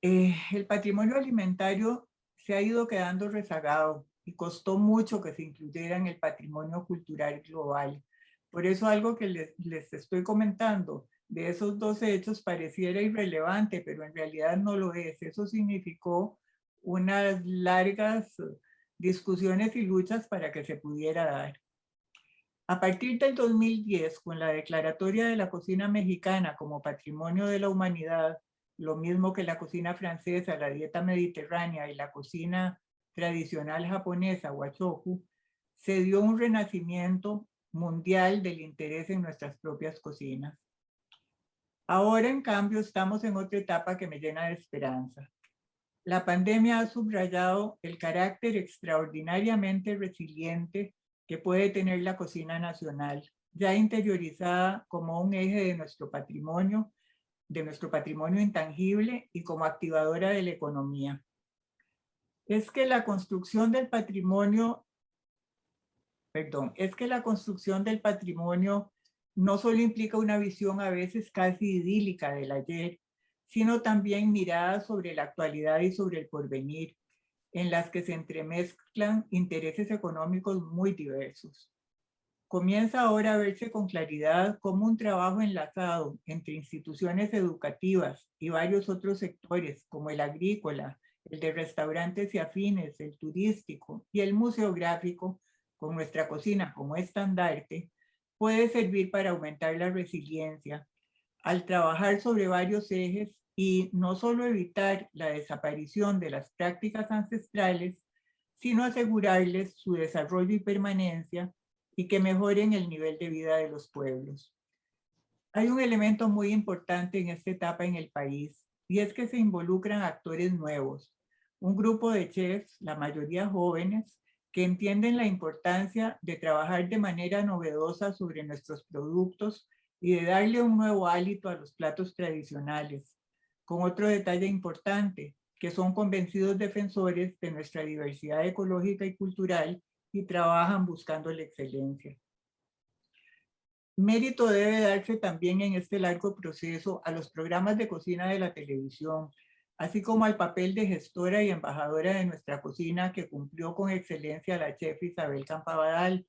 El patrimonio alimentario se ha ido quedando rezagado y costó mucho que se incluyera en el patrimonio cultural global. Por eso algo que les estoy comentando de esos dos hechos pareciera irrelevante, pero en realidad no lo es. Eso significó unas largas discusiones y luchas para que se pudiera dar. A partir del 2010, con la declaratoria de la cocina mexicana como Patrimonio de la Humanidad, lo mismo que la cocina francesa, la dieta mediterránea y la cocina tradicional japonesa, huachoku, se dio un renacimiento mundial del interés en nuestras propias cocinas. Ahora, en cambio, estamos en otra etapa que me llena de esperanza. La pandemia ha subrayado el carácter extraordinariamente resiliente que puede tener la cocina nacional, ya interiorizada como un eje de nuestro patrimonio intangible y como activadora de la economía. Es que la construcción del patrimonio no solo implica una visión a veces casi idílica del ayer, sino también miradas sobre la actualidad y sobre el porvenir, en las que se entremezclan intereses económicos muy diversos. Comienza ahora a verse con claridad cómo un trabajo enlazado entre instituciones educativas y varios otros sectores, como el agrícola, el de restaurantes y afines, el turístico y el museográfico, con nuestra cocina como estandarte, puede servir para aumentar la resiliencia al trabajar sobre varios ejes y no solo evitar la desaparición de las prácticas ancestrales, sino asegurarles su desarrollo y permanencia y que mejoren el nivel de vida de los pueblos. Hay un elemento muy importante en esta etapa en el país, y es que se involucran actores nuevos, un grupo de chefs, la mayoría jóvenes, que entienden la importancia de trabajar de manera novedosa sobre nuestros productos y de darle un nuevo hálito a los platos tradicionales, con otro detalle importante, que son convencidos defensores de nuestra diversidad ecológica y cultural y trabajan buscando la excelencia. Mérito debe darse también en este largo proceso a los programas de cocina de la televisión, así como al papel de gestora y embajadora de nuestra cocina que cumplió con excelencia la chef Isabel Campabadal,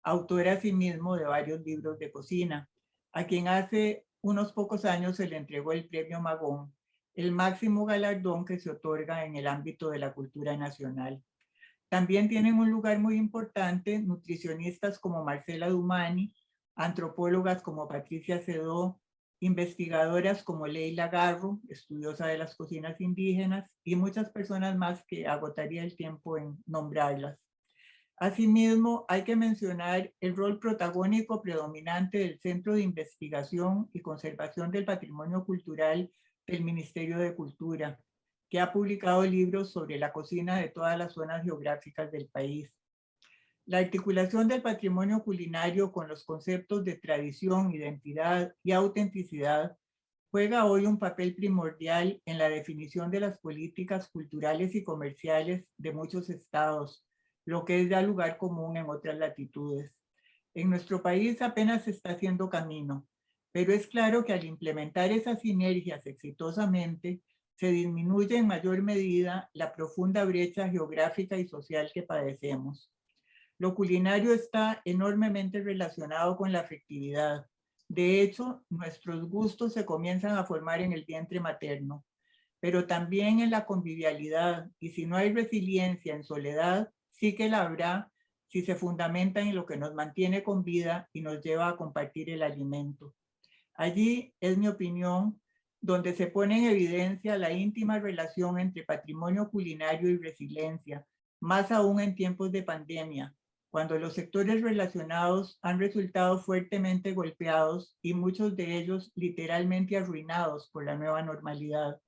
autora asimismo de varios libros de cocina, a quien hace unos pocos años se le entregó el Premio Magón, el máximo galardón que se otorga en el ámbito de la cultura nacional. También tienen un lugar muy importante nutricionistas como Marcela Dumani, antropólogas como Patricia Sedó, investigadoras como Leila Garro, estudiosa de las cocinas indígenas, y muchas personas más que agotaría el tiempo en nombrarlas. Asimismo, hay que mencionar el rol protagónico predominante del Centro de Investigación y Conservación del Patrimonio Cultural del Ministerio de Cultura, que ha publicado libros sobre la cocina de todas las zonas geográficas del país. La articulación del patrimonio culinario con los conceptos de tradición, identidad y autenticidad juega hoy un papel primordial en la definición de las políticas culturales y comerciales de muchos estados, lo que es ya lugar común en otras latitudes. En nuestro país apenas se está haciendo camino, pero es claro que al implementar esas sinergias exitosamente, se disminuye en mayor medida la profunda brecha geográfica y social que padecemos. Lo culinario está enormemente relacionado con la afectividad. De hecho, nuestros gustos se comienzan a formar en el vientre materno, pero también en la convivialidad, y si no hay resiliencia en soledad, sí que la habrá si se fundamenta en lo que nos mantiene con vida y nos lleva a compartir el alimento. Allí, es mi opinión, donde se pone en evidencia la íntima relación entre patrimonio culinario y resiliencia, más aún en tiempos de pandemia, cuando los sectores relacionados han resultado fuertemente golpeados y muchos de ellos literalmente arruinados por la nueva normalidad.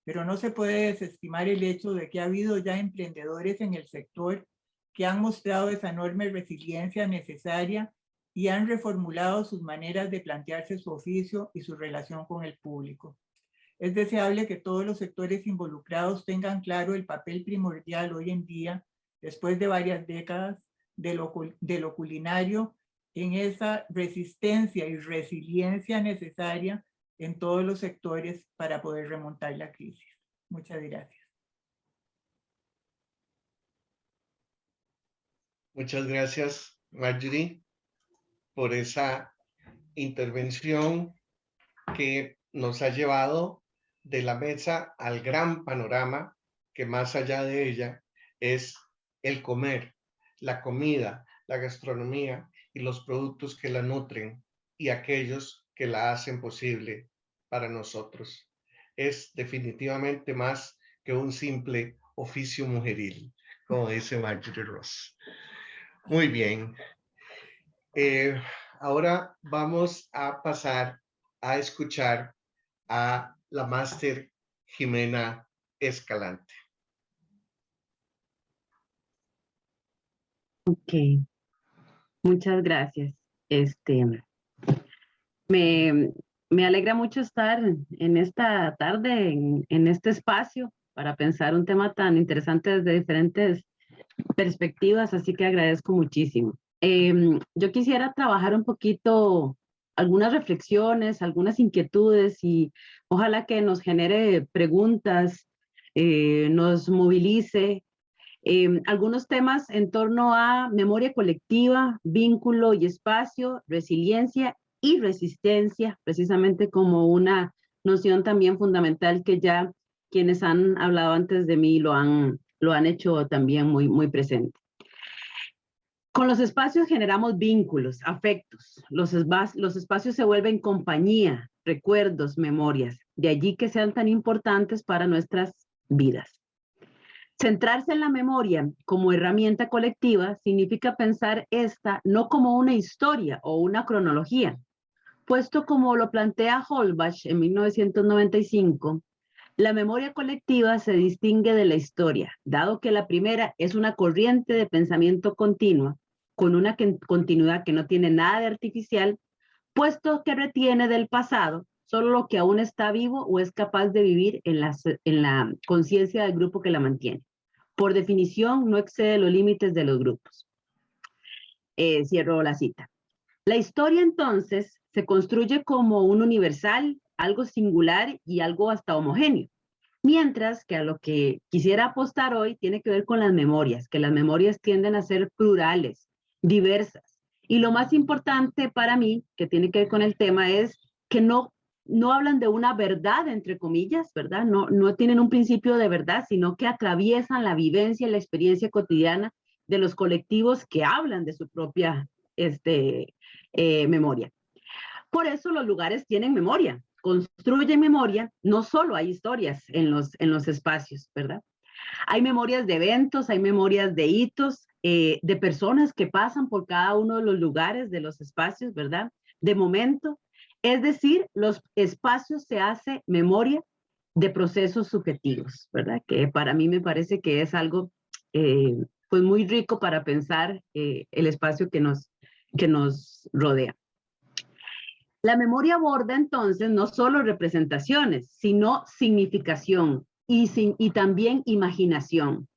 Pero no se puede desestimar el hecho de que ha habido ya emprendedores en el sector que han mostrado esa enorme resiliencia necesaria y han reformulado sus maneras de plantearse su oficio y su relación con el público. Es deseable que todos los sectores involucrados tengan claro el papel primordial hoy en día, después de varias décadas, de lo culinario en esa resistencia y resiliencia necesaria en todos los sectores para poder remontar la crisis. Muchas gracias. Muchas gracias, Marjorie, por esa intervención que nos ha llevado de la mesa al gran panorama, que más allá de ella es el comer, la comida, la gastronomía y los productos que la nutren y aquellos que la hacen posible para nosotros. Es definitivamente más que un simple oficio mujeril, como dice Marjorie Ross. Muy bien. Ahora vamos a pasar a escuchar a la máster Jimena Escalante. Ok, muchas gracias. Me alegra mucho estar en esta tarde, en este espacio, para pensar un tema tan interesante desde diferentes perspectivas, así que agradezco muchísimo. Yo quisiera trabajar un poquito algunas reflexiones, algunas inquietudes y ojalá que nos genere preguntas, nos movilice. Algunos temas en torno a memoria colectiva, vínculo y espacio, resiliencia y resistencia, precisamente como una noción también fundamental que ya quienes han hablado antes de mí lo han hecho también muy presente. Con los espacios generamos vínculos, afectos. Los espacios se vuelven compañía, recuerdos, memorias. De allí que sean tan importantes para nuestras vidas. Centrarse en la memoria como herramienta colectiva significa pensar esta no como una historia o una cronología, puesto como lo plantea Holbach en 1995, la memoria colectiva se distingue de la historia, dado que la primera es una corriente de pensamiento continua, con una continuidad que no tiene nada de artificial, puesto que retiene del pasado solo lo que aún está vivo o es capaz de vivir en la conciencia del grupo que la mantiene. Por definición, no excede los límites de los grupos. Cierro la cita. La historia, entonces, se construye como un universal, algo singular y algo hasta homogéneo. Mientras que a lo que quisiera apostar hoy tiene que ver con las memorias, que las memorias tienden a ser plurales, diversas. Y lo más importante para mí, que tiene que ver con el tema, es que no hablan de una verdad, entre comillas, ¿verdad? No tienen un principio de verdad, sino que atraviesan la vivencia y la experiencia cotidiana de los colectivos que hablan de su propia memoria. Por eso los lugares tienen memoria, construyen memoria, no solo hay historias en los espacios, ¿verdad? Hay memorias de eventos, hay memorias de hitos, de personas que pasan por cada uno de los lugares de los espacios, ¿verdad? De momento, es decir, los espacios se hace memoria de procesos subjetivos, ¿verdad? Que para mí me parece que es algo pues muy rico para pensar el espacio que nos rodea. La memoria aborda entonces no solo representaciones, sino significación y también imaginación.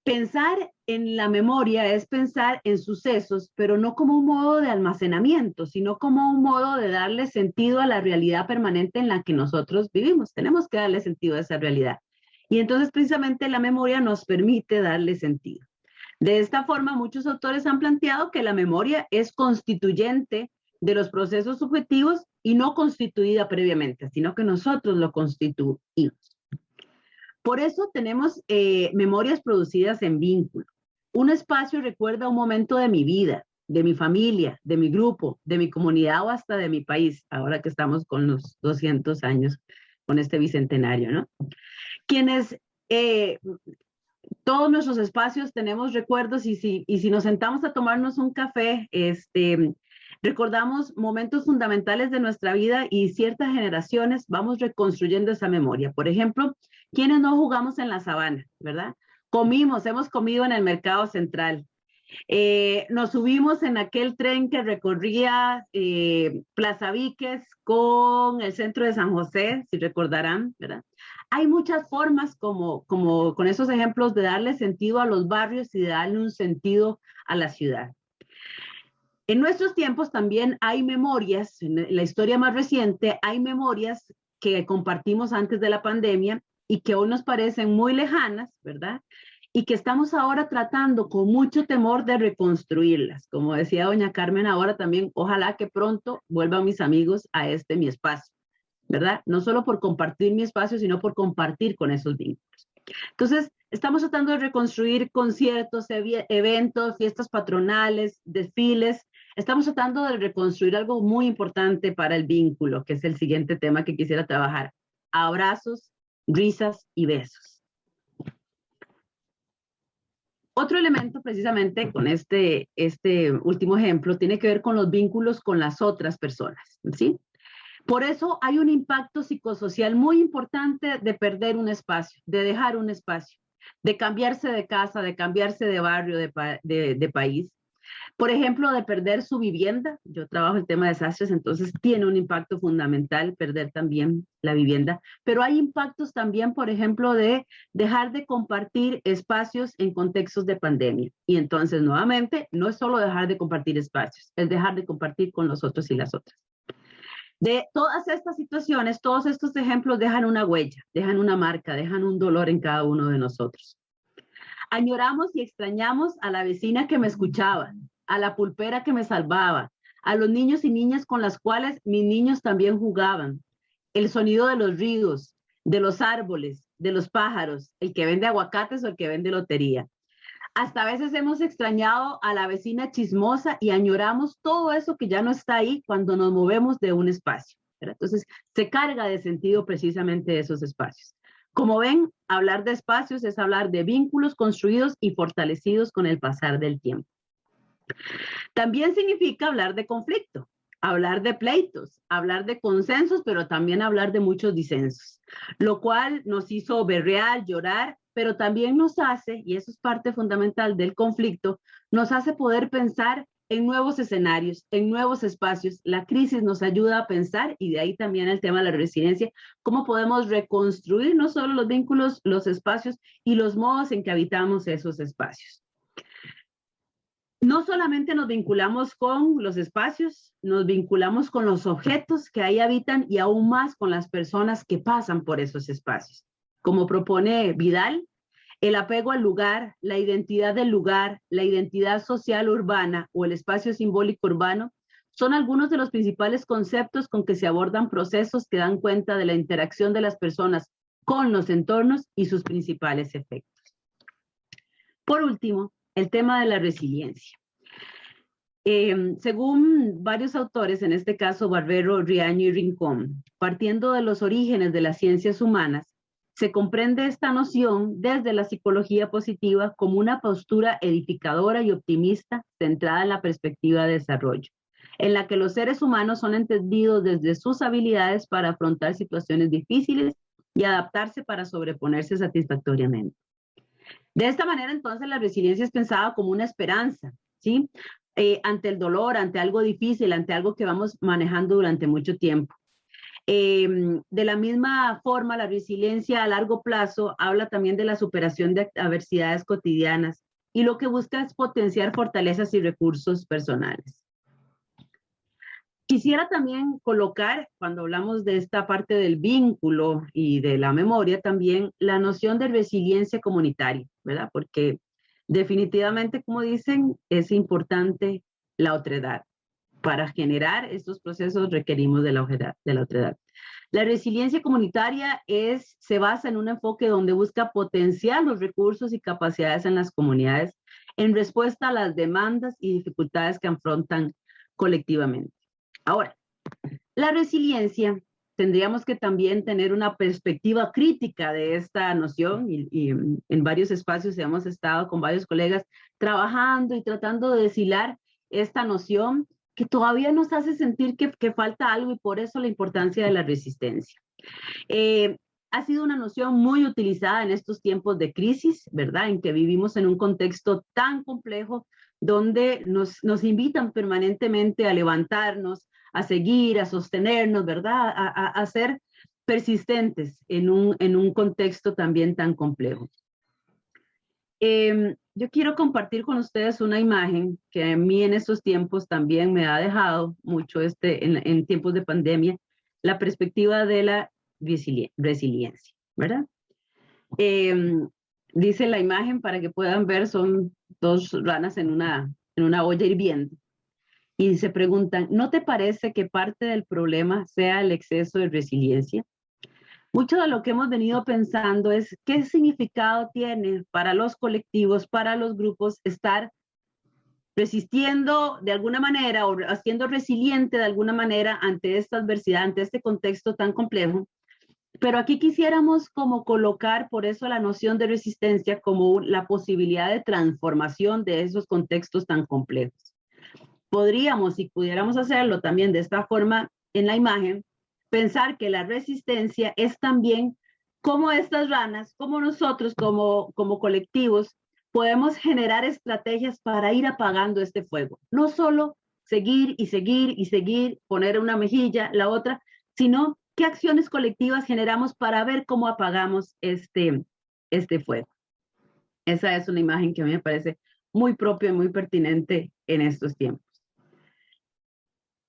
Pensar en la memoria es pensar en sucesos, pero no como un modo de almacenamiento, sino como un modo de darle sentido a la realidad permanente en la que nosotros vivimos. Tenemos que darle sentido a esa realidad. Y entonces precisamente la memoria nos permite darle sentido. De esta forma, muchos autores han planteado que la memoria es constituyente de los procesos subjetivos y no constituida previamente, sino que nosotros lo constituimos. Por eso tenemos memorias producidas en vínculo. Un espacio recuerda un momento de mi vida, de mi familia, de mi grupo, de mi comunidad o hasta de mi país, ahora que estamos con los 200 años, con este bicentenario, ¿no? Quienes, todos nuestros espacios tenemos recuerdos y si nos sentamos a tomarnos un café, recordamos momentos fundamentales de nuestra vida y ciertas generaciones vamos reconstruyendo esa memoria. Por ejemplo, quienes no jugamos en la sabana, ¿verdad? Hemos comido en el mercado central. Nos subimos en aquel tren que recorría Plaza Víquez con el centro de San José, si recordarán, ¿verdad? Hay muchas formas como con esos ejemplos de darle sentido a los barrios y de darle un sentido a la ciudad. En nuestros tiempos también hay memorias, en la historia más reciente, hay memorias que compartimos antes de la pandemia y que hoy nos parecen muy lejanas, ¿verdad? Y que estamos ahora tratando con mucho temor de reconstruirlas. Como decía doña Carmen ahora también, ojalá que pronto vuelvan mis amigos a mi espacio, ¿verdad? No solo por compartir mi espacio, sino por compartir con esos vínculos. Entonces, estamos tratando de reconstruir conciertos, eventos, fiestas patronales, desfiles. Estamos tratando de reconstruir algo muy importante para el vínculo, que es el siguiente tema que quisiera trabajar. Abrazos, risas y besos. Otro elemento precisamente con este último ejemplo tiene que ver con los vínculos con las otras personas, ¿sí? Por eso hay un impacto psicosocial muy importante de perder un espacio, de dejar un espacio, de cambiarse de casa, de cambiarse de barrio, de país. Por ejemplo, de perder su vivienda. Yo trabajo el tema de desastres, entonces tiene un impacto fundamental perder también la vivienda. Pero hay impactos también, por ejemplo, de dejar de compartir espacios en contextos de pandemia. Y entonces, nuevamente, no es solo dejar de compartir espacios, es dejar de compartir con los otros y las otras. De todas estas situaciones, todos estos ejemplos dejan una huella, dejan una marca, dejan un dolor en cada uno de nosotros. Añoramos y extrañamos a la vecina que me escuchaba, a la pulpera que me salvaba, a los niños y niñas con las cuales mis niños también jugaban, el sonido de los ríos, de los árboles, de los pájaros, el que vende aguacates o el que vende lotería. Hasta a veces hemos extrañado a la vecina chismosa y añoramos todo eso que ya no está ahí cuando nos movemos de un espacio, ¿verdad? Entonces, se carga de sentido precisamente esos espacios. Como ven, hablar de espacios es hablar de vínculos construidos y fortalecidos con el pasar del tiempo. También significa hablar de conflicto, hablar de pleitos, hablar de consensos, pero también hablar de muchos disensos, lo cual nos hizo berrear, llorar, pero también nos hace, y eso es parte fundamental del conflicto, nos hace poder pensar en nuevos escenarios, en nuevos espacios. La crisis nos ayuda a pensar, y de ahí también el tema de la resiliencia, cómo podemos reconstruir no solo los vínculos, los espacios y los modos en que habitamos esos espacios. No solamente nos vinculamos con los espacios, nos vinculamos con los objetos que ahí habitan y aún más con las personas que pasan por esos espacios. Como propone Vidal, el apego al lugar, la identidad del lugar, la identidad social urbana o el espacio simbólico urbano son algunos de los principales conceptos con que se abordan procesos que dan cuenta de la interacción de las personas con los entornos y sus principales efectos. Por último, el tema de la resiliencia. Según varios autores, en este caso Barbero, Riaño y Rincón, partiendo de los orígenes de las ciencias humanas, se comprende esta noción desde la psicología positiva como una postura edificadora y optimista centrada en la perspectiva de desarrollo, en la que los seres humanos son entendidos desde sus habilidades para afrontar situaciones difíciles y adaptarse para sobreponerse satisfactoriamente. De esta manera, entonces, la resiliencia es pensada como una esperanza, ¿sí? Ante el dolor, ante algo difícil, ante algo que vamos manejando durante mucho tiempo. De la misma forma, la resiliencia a largo plazo habla también de la superación de adversidades cotidianas y lo que busca es potenciar fortalezas y recursos personales. Quisiera también colocar, cuando hablamos de esta parte del vínculo y de la memoria, también la noción de resiliencia comunitaria, ¿verdad? Porque definitivamente, como dicen, es importante la otredad. Para generar estos procesos requerimos de la otredad. La resiliencia comunitaria se basa en un enfoque donde busca potenciar los recursos y capacidades en las comunidades en respuesta a las demandas y dificultades que afrontan colectivamente. Ahora, la resiliencia, tendríamos que también tener una perspectiva crítica de esta noción y en varios espacios hemos estado con varios colegas trabajando y tratando de deshilar esta noción que todavía nos hace sentir que falta algo y por eso la importancia de la resistencia. Ha sido una noción muy utilizada en estos tiempos de crisis, ¿verdad? En que vivimos en un contexto tan complejo donde nos invitan permanentemente a levantarnos, a seguir, a sostenernos, ¿verdad? A ser persistentes en un contexto también tan complejo. Yo quiero compartir con ustedes una imagen que a mí en estos tiempos también me ha dejado mucho, en tiempos de pandemia, la perspectiva de la resiliencia, ¿verdad? Dice la imagen, para que puedan ver, son dos ranas en una olla hirviendo. Y se preguntan, ¿no te parece que parte del problema sea el exceso de resiliencia? Mucho de lo que hemos venido pensando es qué significado tiene para los colectivos, para los grupos, estar resistiendo de alguna manera o haciendo resiliente de alguna manera ante esta adversidad, ante este contexto tan complejo. Pero aquí quisiéramos como colocar, por eso, la noción de resistencia como la posibilidad de transformación de esos contextos tan complejos. Podríamos, si pudiéramos hacerlo también de esta forma en la imagen, pensar que la resistencia es también como estas ranas, como nosotros, como colectivos, podemos generar estrategias para ir apagando este fuego. No solo seguir y seguir y seguir, poner una mejilla, la otra, sino qué acciones colectivas generamos para ver cómo apagamos este fuego. Esa es una imagen que a mí me parece muy propia y muy pertinente en estos tiempos.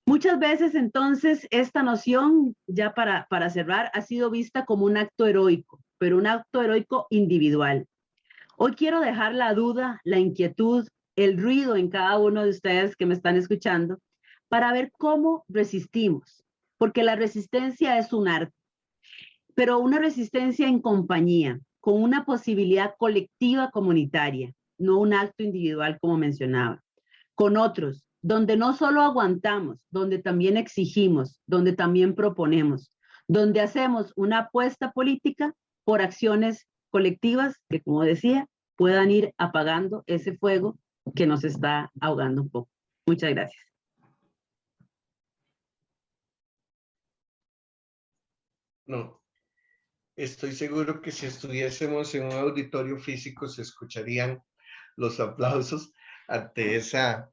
Muchas veces entonces esta noción, ya para cerrar, ha sido vista como un acto heroico, pero un acto heroico individual. Hoy quiero dejar la duda, la inquietud, el ruido en cada uno de ustedes que me están escuchando para ver cómo resistimos, porque la resistencia es un arte, pero una resistencia en compañía, con una posibilidad colectiva comunitaria, no un acto individual como mencionaba, con otros, donde no solo aguantamos, donde también exigimos, donde también proponemos, donde hacemos una apuesta política por acciones colectivas que, como decía, puedan ir apagando ese fuego que nos está ahogando un poco. Muchas gracias. No, estoy seguro que si estuviésemos en un auditorio físico se escucharían los aplausos ante esa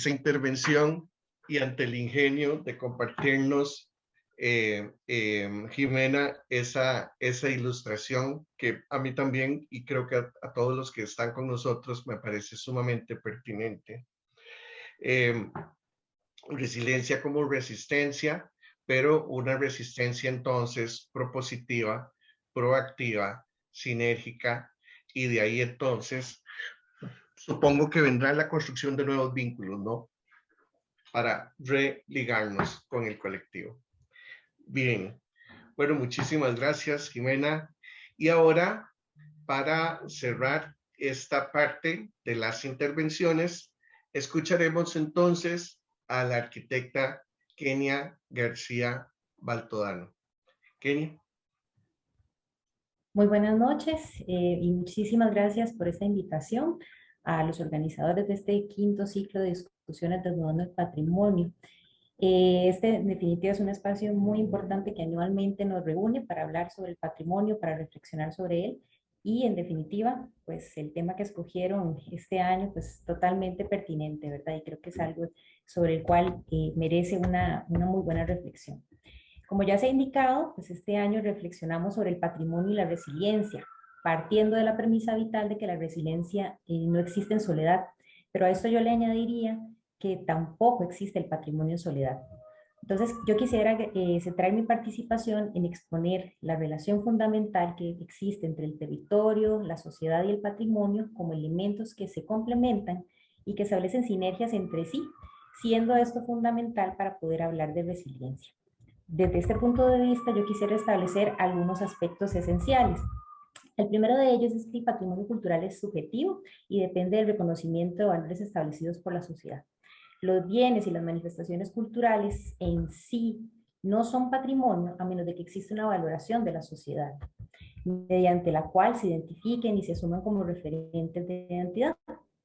intervención y ante el ingenio de compartirnos, Jimena, esa ilustración que a mí también, y creo que a todos los que están con nosotros, me parece sumamente pertinente. Resiliencia como resistencia, pero una resistencia entonces propositiva, proactiva, sinérgica, y de ahí entonces supongo que vendrá la construcción de nuevos vínculos, ¿no? Para religarnos con el colectivo. Bien, bueno, muchísimas gracias, Jimena. Y ahora, para cerrar esta parte de las intervenciones, escucharemos entonces a la arquitecta Kenia García Baltodano. Kenia. Muy buenas noches y muchísimas gracias por esta invitación a los organizadores de este quinto ciclo de discusiones desnudando el patrimonio. Este en definitiva es un espacio muy importante que anualmente nos reúne para hablar sobre el patrimonio, para reflexionar sobre él y en definitiva pues el tema que escogieron este año pues totalmente pertinente, ¿verdad? Y creo que es algo sobre el cual merece una muy buena reflexión. Como ya se ha indicado, pues este año reflexionamos sobre el patrimonio y la resiliencia, partiendo de la premisa vital de que la resiliencia no existe en soledad, pero a esto yo le añadiría que tampoco existe el patrimonio en soledad. Entonces, yo quisiera centrar mi participación en exponer la relación fundamental que existe entre el territorio, la sociedad y el patrimonio como elementos que se complementan y que establecen sinergias entre sí, siendo esto fundamental para poder hablar de resiliencia. Desde este punto de vista, yo quisiera establecer algunos aspectos esenciales. El primero de ellos es que el patrimonio cultural es subjetivo y depende del reconocimiento de valores establecidos por la sociedad. Los bienes y las manifestaciones culturales en sí no son patrimonio a menos de que exista una valoración de la sociedad, mediante la cual se identifiquen y se asuman como referentes de identidad.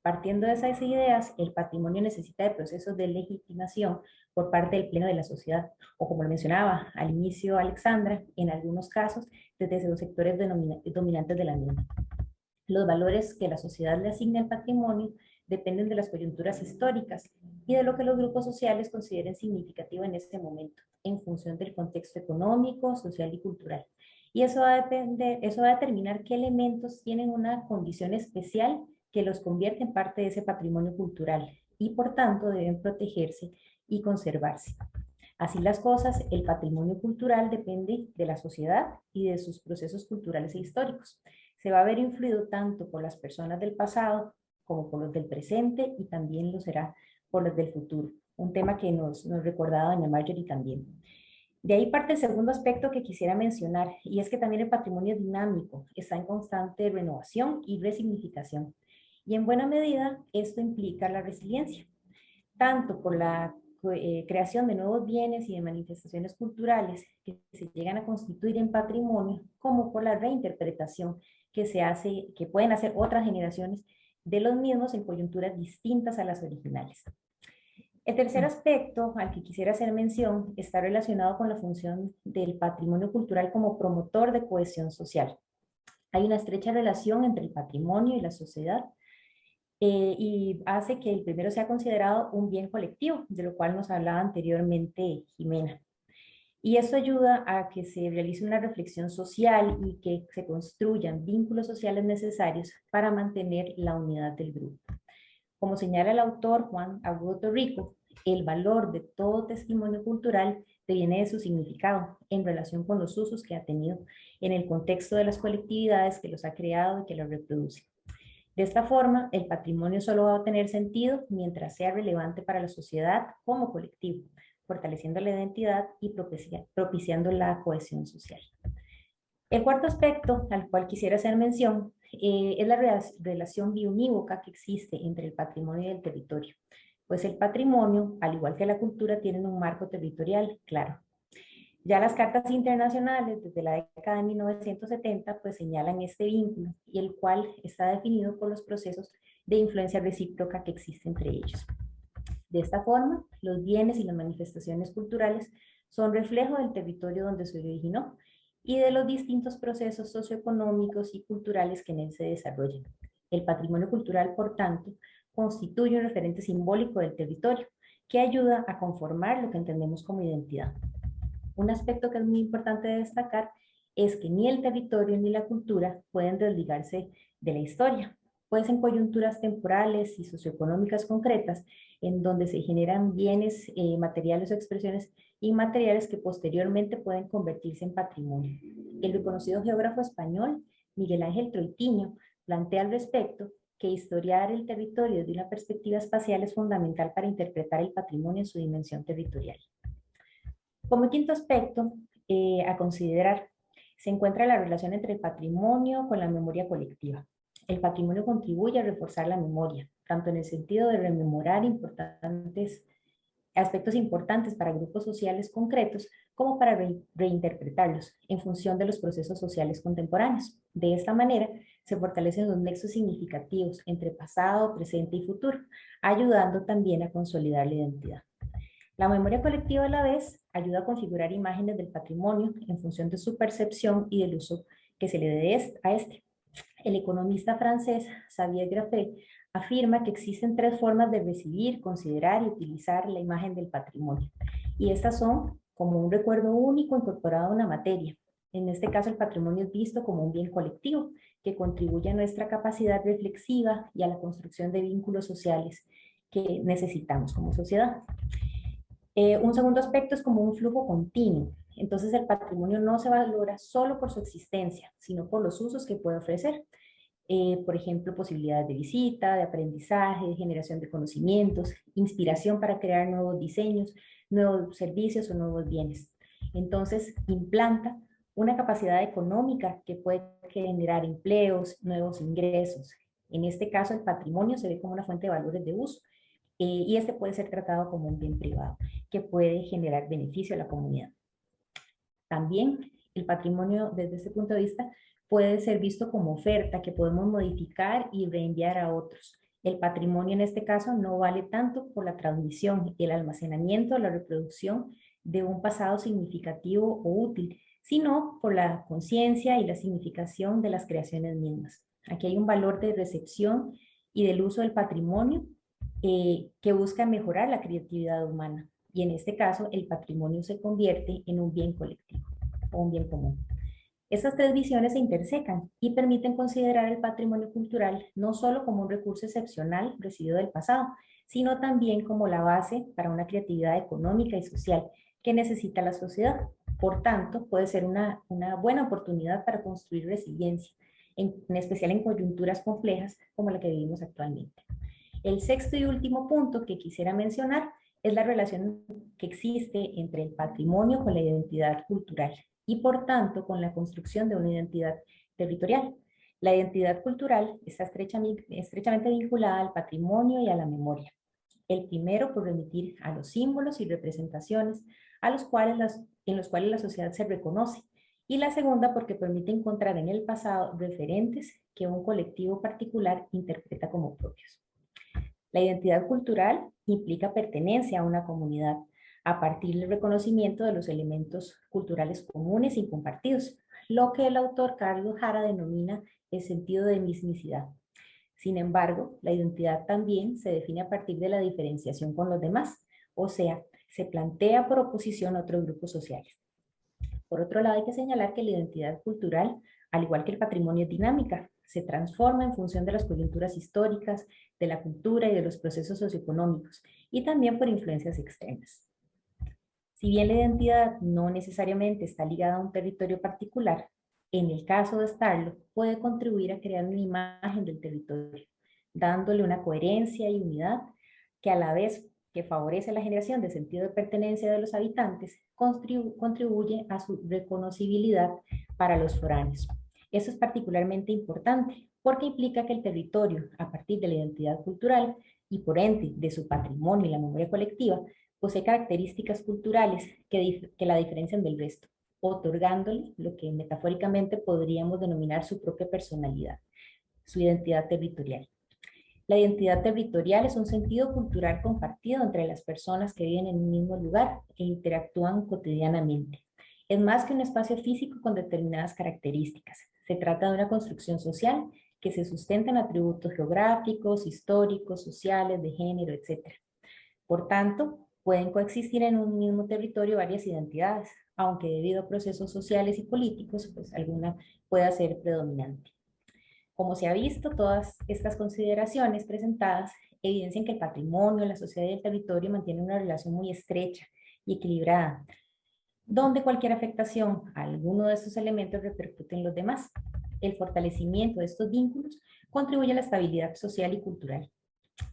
Partiendo de esas ideas, el patrimonio necesita de procesos de legitimación por parte del pleno de la sociedad, o como lo mencionaba al inicio Alexandra, en algunos casos desde los sectores dominantes de la misma. Los valores que la sociedad le asigna al patrimonio dependen de las coyunturas históricas y de lo que los grupos sociales consideren significativo en este momento, en función del contexto económico, social y cultural. Y eso va a determinar qué elementos tienen una condición especial que los convierte en parte de ese patrimonio cultural y por tanto deben protegerse y conservarse. Así las cosas, el patrimonio cultural depende de la sociedad y de sus procesos culturales e históricos. Se va a ver influido tanto por las personas del pasado como por los del presente, y también lo será por los del futuro. Un tema que nos recordaba doña Marjorie también. De ahí parte el segundo aspecto que quisiera mencionar, y es que también el patrimonio es dinámico, está en constante renovación y resignificación. Y en buena medida esto implica la resiliencia, tanto por la creación de nuevos bienes y de manifestaciones culturales que se llegan a constituir en patrimonio, como por la reinterpretación que pueden hacer otras generaciones de los mismos en coyunturas distintas a las originales. El tercer aspecto al que quisiera hacer mención está relacionado con la función del patrimonio cultural como promotor de cohesión social. Hay una estrecha relación entre el patrimonio y la sociedad, y hace que el primero sea considerado un bien colectivo, de lo cual nos hablaba anteriormente Jimena. Y eso ayuda a que se realice una reflexión social y que se construyan vínculos sociales necesarios para mantener la unidad del grupo. Como señala el autor Juan Agudo Torrico, el valor de todo testimonio cultural deviene de su significado en relación con los usos que ha tenido en el contexto de las colectividades que los ha creado y que los reproducen. De esta forma, el patrimonio solo va a tener sentido mientras sea relevante para la sociedad como colectivo, fortaleciendo la identidad y propiciando la cohesión social. El cuarto aspecto al cual quisiera hacer mención es la relación biunívoca que existe entre el patrimonio y el territorio, pues el patrimonio, al igual que la cultura, tienen un marco territorial claro. Ya las cartas internacionales desde la década de 1970 pues señalan este vínculo, y el cual está definido por los procesos de influencia recíproca que existen entre ellos. De esta forma, los bienes y las manifestaciones culturales son reflejo del territorio donde se originó y de los distintos procesos socioeconómicos y culturales que en él se desarrollan. El patrimonio cultural, por tanto, constituye un referente simbólico del territorio que ayuda a conformar lo que entendemos como identidad. Un aspecto que es muy importante de destacar es que ni el territorio ni la cultura pueden desligarse de la historia, pues en coyunturas temporales y socioeconómicas concretas, en donde se generan bienes materiales o expresiones inmateriales que posteriormente pueden convertirse en patrimonio. El reconocido geógrafo español Miguel Ángel Troitiño plantea al respecto que historiar el territorio de una perspectiva espacial es fundamental para interpretar el patrimonio en su dimensión territorial. Como quinto aspecto a considerar, se encuentra la relación entre el patrimonio con la memoria colectiva. El patrimonio contribuye a reforzar la memoria, tanto en el sentido de rememorar aspectos importantes para grupos sociales concretos, como para reinterpretarlos en función de los procesos sociales contemporáneos. De esta manera, se fortalecen los nexos significativos entre pasado, presente y futuro, ayudando también a consolidar la identidad. La memoria colectiva, a la vez, ayuda a configurar imágenes del patrimonio en función de su percepción y del uso que se le dé a este. El economista francés Xavier Graffet afirma que existen tres formas de recibir, considerar y utilizar la imagen del patrimonio. Y estas son como un recuerdo único incorporado a una materia. En este caso, el patrimonio es visto como un bien colectivo que contribuye a nuestra capacidad reflexiva y a la construcción de vínculos sociales que necesitamos como sociedad. Un segundo aspecto es como un flujo continuo. Entonces el patrimonio no se valora solo por su existencia, sino por los usos que puede ofrecer. Por ejemplo, posibilidades de visita, de aprendizaje, de generación de conocimientos, inspiración para crear nuevos diseños, nuevos servicios o nuevos bienes. Entonces implanta una capacidad económica que puede generar empleos, nuevos ingresos. En este caso, el patrimonio se ve como una fuente de valores de uso, y este puede ser tratado como un bien privado que puede generar beneficio a la comunidad. También el patrimonio, desde este punto de vista, puede ser visto como oferta que podemos modificar y reenviar a otros. El patrimonio en este caso no vale tanto por la transmisión, el almacenamiento, la reproducción de un pasado significativo o útil, sino por la conciencia y la significación de las creaciones mismas. Aquí hay un valor de recepción y del uso del patrimonio que busca mejorar la creatividad humana. Y en este caso, el patrimonio se convierte en un bien colectivo o un bien común. Estas tres visiones se intersecan y permiten considerar el patrimonio cultural no solo como un recurso excepcional recibido del pasado, sino también como la base para una creatividad económica y social que necesita la sociedad. Por tanto, puede ser una buena oportunidad para construir resiliencia, en especial en coyunturas complejas como la que vivimos actualmente. El sexto y último punto que quisiera mencionar es la relación que existe entre el patrimonio con la identidad cultural y, por tanto, con la construcción de una identidad territorial. La identidad cultural está estrechamente vinculada al patrimonio y a la memoria. El primero por remitir a los símbolos y representaciones en los cuales la sociedad se reconoce, y la segunda porque permite encontrar en el pasado referentes que un colectivo particular interpreta como propios. La identidad cultural implica pertenencia a una comunidad a partir del reconocimiento de los elementos culturales comunes y compartidos, lo que el autor Carlos Jara denomina el sentido de mismicidad. Sin embargo, la identidad también se define a partir de la diferenciación con los demás, o sea, se plantea por oposición a otros grupos sociales. Por otro lado, hay que señalar que la identidad cultural, al igual que el patrimonio, es dinámica, se transforma en función de las coyunturas históricas, de la cultura y de los procesos socioeconómicos, y también por influencias externas. Si bien la identidad no necesariamente está ligada a un territorio particular, en el caso de estarlo, puede contribuir a crear una imagen del territorio, dándole una coherencia y unidad que, a la vez que favorece la generación de sentido de pertenencia de los habitantes, contribuye a su reconocibilidad para los foráneos. Eso es particularmente importante porque implica que el territorio, a partir de la identidad cultural y por ende de su patrimonio y la memoria colectiva, posee características culturales que la diferencian del resto, otorgándole lo que metafóricamente podríamos denominar su propia personalidad, su identidad territorial. La identidad territorial es un sentido cultural compartido entre las personas que viven en un mismo lugar e interactúan cotidianamente. Es más que un espacio físico con determinadas características. Se trata de una construcción social que se sustenta en atributos geográficos, históricos, sociales, de género, etc. Por tanto, pueden coexistir en un mismo territorio varias identidades, aunque debido a procesos sociales y políticos, pues alguna pueda ser predominante. Como se ha visto, todas estas consideraciones presentadas evidencian que el patrimonio, la sociedad y el territorio mantienen una relación muy estrecha y equilibrada, donde cualquier afectación a alguno de estos elementos repercute en los demás. El fortalecimiento de estos vínculos contribuye a la estabilidad social y cultural,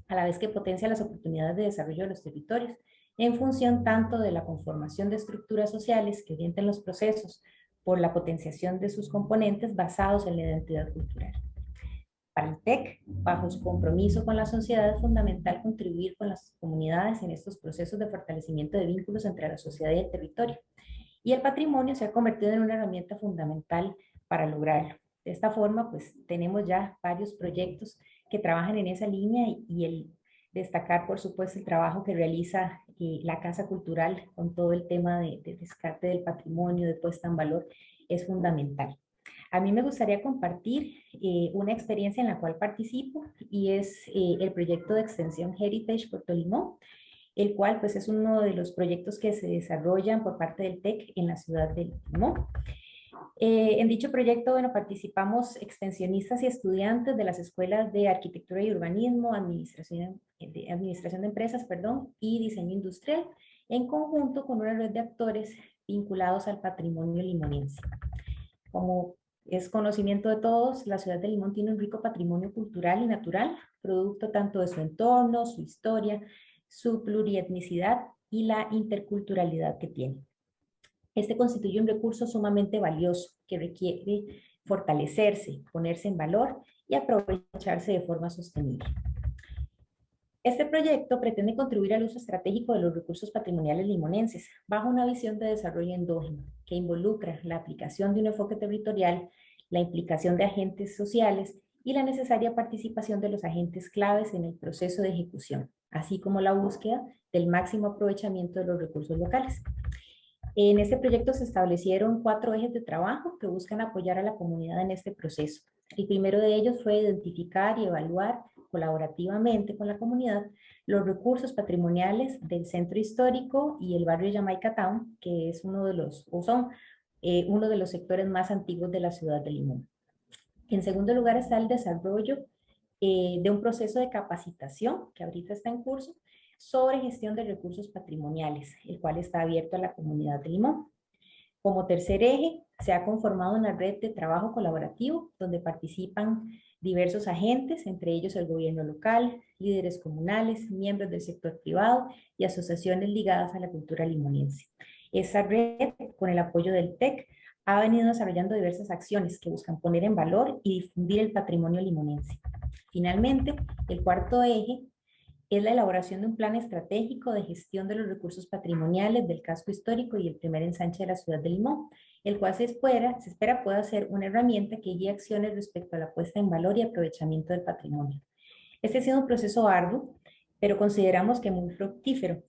a la vez que potencia las oportunidades de desarrollo de los territorios, en función tanto de la conformación de estructuras sociales que orientan los procesos por la potenciación de sus componentes basados en la identidad cultural. Para el TEC, bajo su compromiso con la sociedad, es fundamental contribuir con las comunidades en estos procesos de fortalecimiento de vínculos entre la sociedad y el territorio. Y el patrimonio se ha convertido en una herramienta fundamental para lograrlo. De esta forma, pues tenemos ya varios proyectos que trabajan en esa línea y el destacar, por supuesto, el trabajo que realiza la Casa Cultural con todo el tema de rescate del patrimonio, de puesta en valor, es fundamental. A mí me gustaría compartir una experiencia en la cual participo y es el proyecto de extensión Heritage Puerto Limón, el cual pues es uno de los proyectos que se desarrollan por parte del TEC en la ciudad de Limón. En dicho proyecto, bueno, participamos extensionistas y estudiantes de las escuelas de Arquitectura y Urbanismo, Administración de Empresas, perdón, y Diseño Industrial, en conjunto con una red de actores vinculados al patrimonio limonense. Como es conocimiento de todos, la ciudad de Limón tiene un rico patrimonio cultural y natural, producto tanto de su entorno, su historia, su plurietnicidad y la interculturalidad que tiene. Este constituye un recurso sumamente valioso que requiere fortalecerse, ponerse en valor y aprovecharse de forma sostenible. Este proyecto pretende contribuir al uso estratégico de los recursos patrimoniales limonenses bajo una visión de desarrollo endógeno que involucra la aplicación de un enfoque territorial, la implicación de agentes sociales y la necesaria participación de los agentes claves en el proceso de ejecución, así como la búsqueda del máximo aprovechamiento de los recursos locales. En este proyecto se establecieron 4 ejes de trabajo que buscan apoyar a la comunidad en este proceso. El primero de ellos fue identificar y evaluar colaborativamente con la comunidad los recursos patrimoniales del centro histórico y el barrio Jamaica Town, que es uno de los sectores más antiguos de la ciudad de Limón. En segundo lugar está el desarrollo de un proceso de capacitación que ahorita está en curso sobre gestión de recursos patrimoniales, el cual está abierto a la comunidad de Limón. Como tercer eje, se ha conformado una red de trabajo colaborativo donde participan diversos agentes, entre ellos el gobierno local, líderes comunales, miembros del sector privado y asociaciones ligadas a la cultura limonense. Esa red, con el apoyo del TEC, ha venido desarrollando diversas acciones que buscan poner en valor y difundir el patrimonio limonense. Finalmente, el cuarto eje es la elaboración de un plan estratégico de gestión de los recursos patrimoniales del casco histórico y el primer ensanche de la ciudad de Limón, el cual se espera pueda ser una herramienta que guíe acciones respecto a la puesta en valor y aprovechamiento del patrimonio. Este ha sido un proceso arduo, pero consideramos que muy fructífero,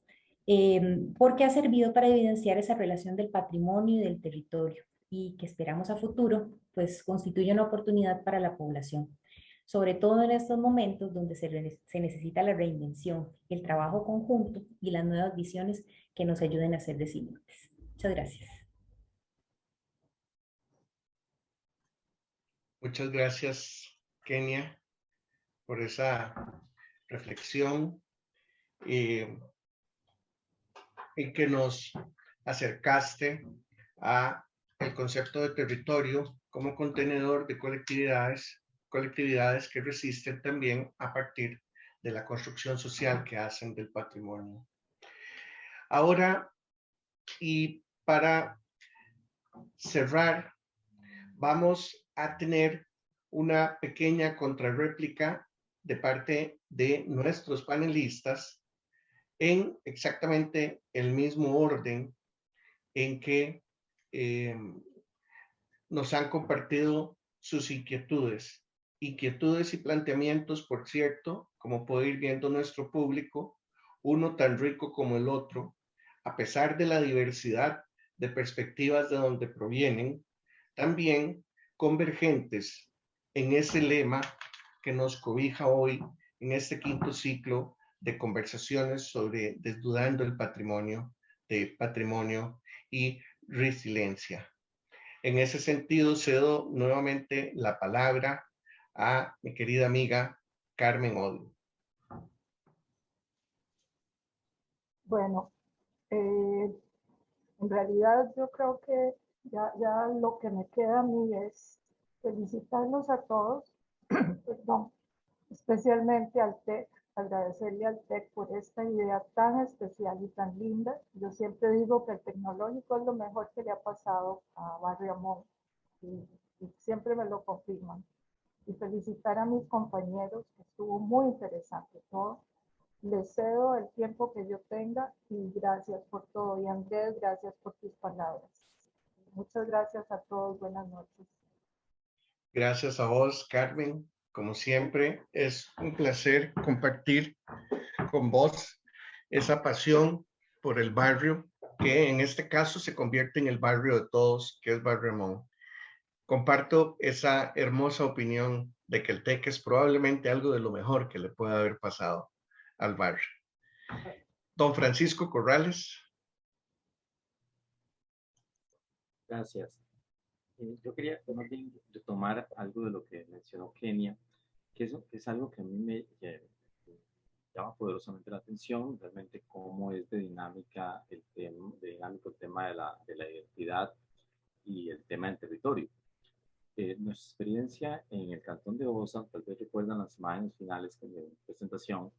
porque ha servido para evidenciar esa relación del patrimonio y del territorio, y que esperamos a futuro, pues constituye una oportunidad para la población, sobre todo en estos momentos donde se necesita la reinvención, el trabajo conjunto y las nuevas visiones que nos ayuden a ser resilientes. Muchas gracias. Muchas gracias, Kenia, por esa reflexión en que nos acercaste a el concepto de territorio como contenedor de colectividades que resisten también a partir de la construcción social que hacen del patrimonio. Ahora, y para cerrar, vamos a tener una pequeña contrarréplica de parte de nuestros panelistas en exactamente el mismo orden en que nos han compartido sus inquietudes y planteamientos, por cierto, como puede ir viendo nuestro público, uno tan rico como el otro, a pesar de la diversidad de perspectivas de donde provienen, también convergentes en ese lema que nos cobija hoy en este quinto ciclo de conversaciones sobre desnudando el patrimonio, de patrimonio y resiliencia. En ese sentido, cedo nuevamente la palabra a mi querida amiga Carmen Odio. Bueno, en realidad yo creo que ya lo que me queda a mí es felicitarlos a todos, perdón, especialmente al TEC, agradecerle al TEC por esta idea tan especial y tan linda. Yo siempre digo que el tecnológico es lo mejor que le ha pasado a Barrio Amón y siempre me lo confirman. Y felicitar a mis compañeros, que estuvo muy interesante todo. Les cedo el tiempo que yo tenga y gracias por todo. Y Andrés, gracias por tus palabras. Muchas gracias a todos. Buenas noches. Gracias a vos, Carmen. Como siempre, es un placer compartir con vos esa pasión por el barrio, que en este caso se convierte en el barrio de todos, que es Barrio Amón. Comparto esa hermosa opinión de que el TEC es probablemente algo de lo mejor que le puede haber pasado al barrio. Don Francisco Corrales. Gracias. Yo quería más bien retomar algo de lo que mencionó Kenia, que es algo que a mí me llama poderosamente la atención, realmente cómo es de dinámico el tema de la identidad y el tema del territorio. Nuestra experiencia en el cantón de Osa, tal vez recuerdan las imágenes finales de mi presentación,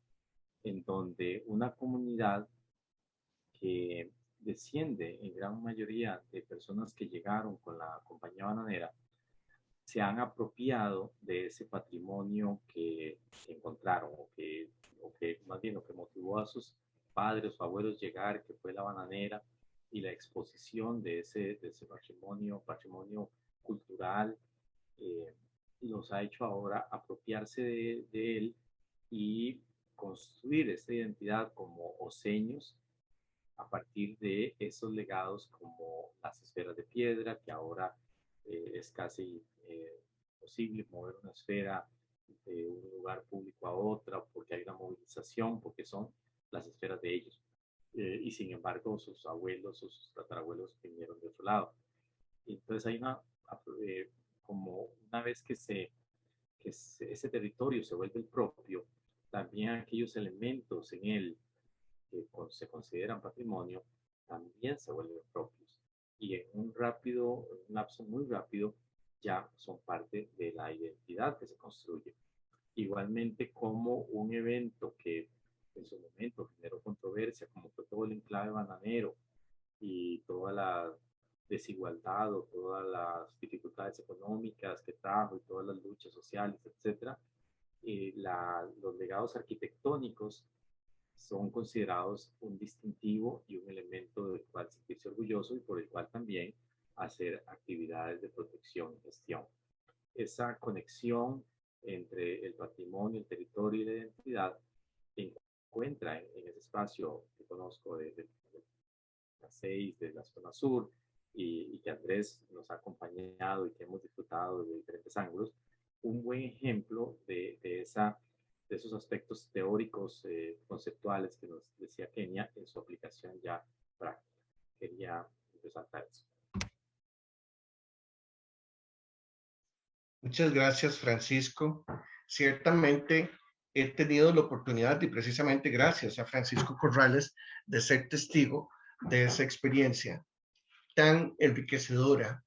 en donde una comunidad que desciende en gran mayoría de personas que llegaron con la compañía bananera, se han apropiado de ese patrimonio que encontraron o que más bien lo que motivó a sus padres o abuelos llegar, que fue la bananera y la exposición de ese patrimonio cultural, los ha hecho ahora apropiarse de él y construir esta identidad como oseños a partir de esos legados como las esferas de piedra, que ahora es casi posible mover una esfera de un lugar público a otra porque hay una movilización, porque son las esferas de ellos. Y sin embargo, sus abuelos o sus tatarabuelos vinieron de otro lado. Y entonces hay como una vez que ese territorio se vuelve el propio, también aquellos elementos en él que se consideran patrimonio también se vuelven propios. Y en un lapso muy rápido, ya son parte de la identidad que se construye. Igualmente como un evento que en su momento generó controversia, como fue todo el enclave bananero y toda la desigualdad o todas las dificultades económicas que trajo y todas las luchas sociales, etc., los legados arquitectónicos son considerados un distintivo y un elemento del cual sentirse orgulloso y por el cual también hacer actividades de protección y gestión. Esa conexión entre el patrimonio, el territorio y la identidad se encuentra en ese espacio que conozco de la 6, de la zona sur, y que Andrés nos ha acompañado y que hemos disfrutado de diferentes ángulos, un buen ejemplo de esos aspectos teóricos, conceptuales que nos decía Kenia en su aplicación ya práctica. Quería resaltar eso. Muchas gracias, Francisco. Ciertamente he tenido la oportunidad, y precisamente gracias a Francisco Corrales, de ser testigo de esa experiencia tan enriquecedora,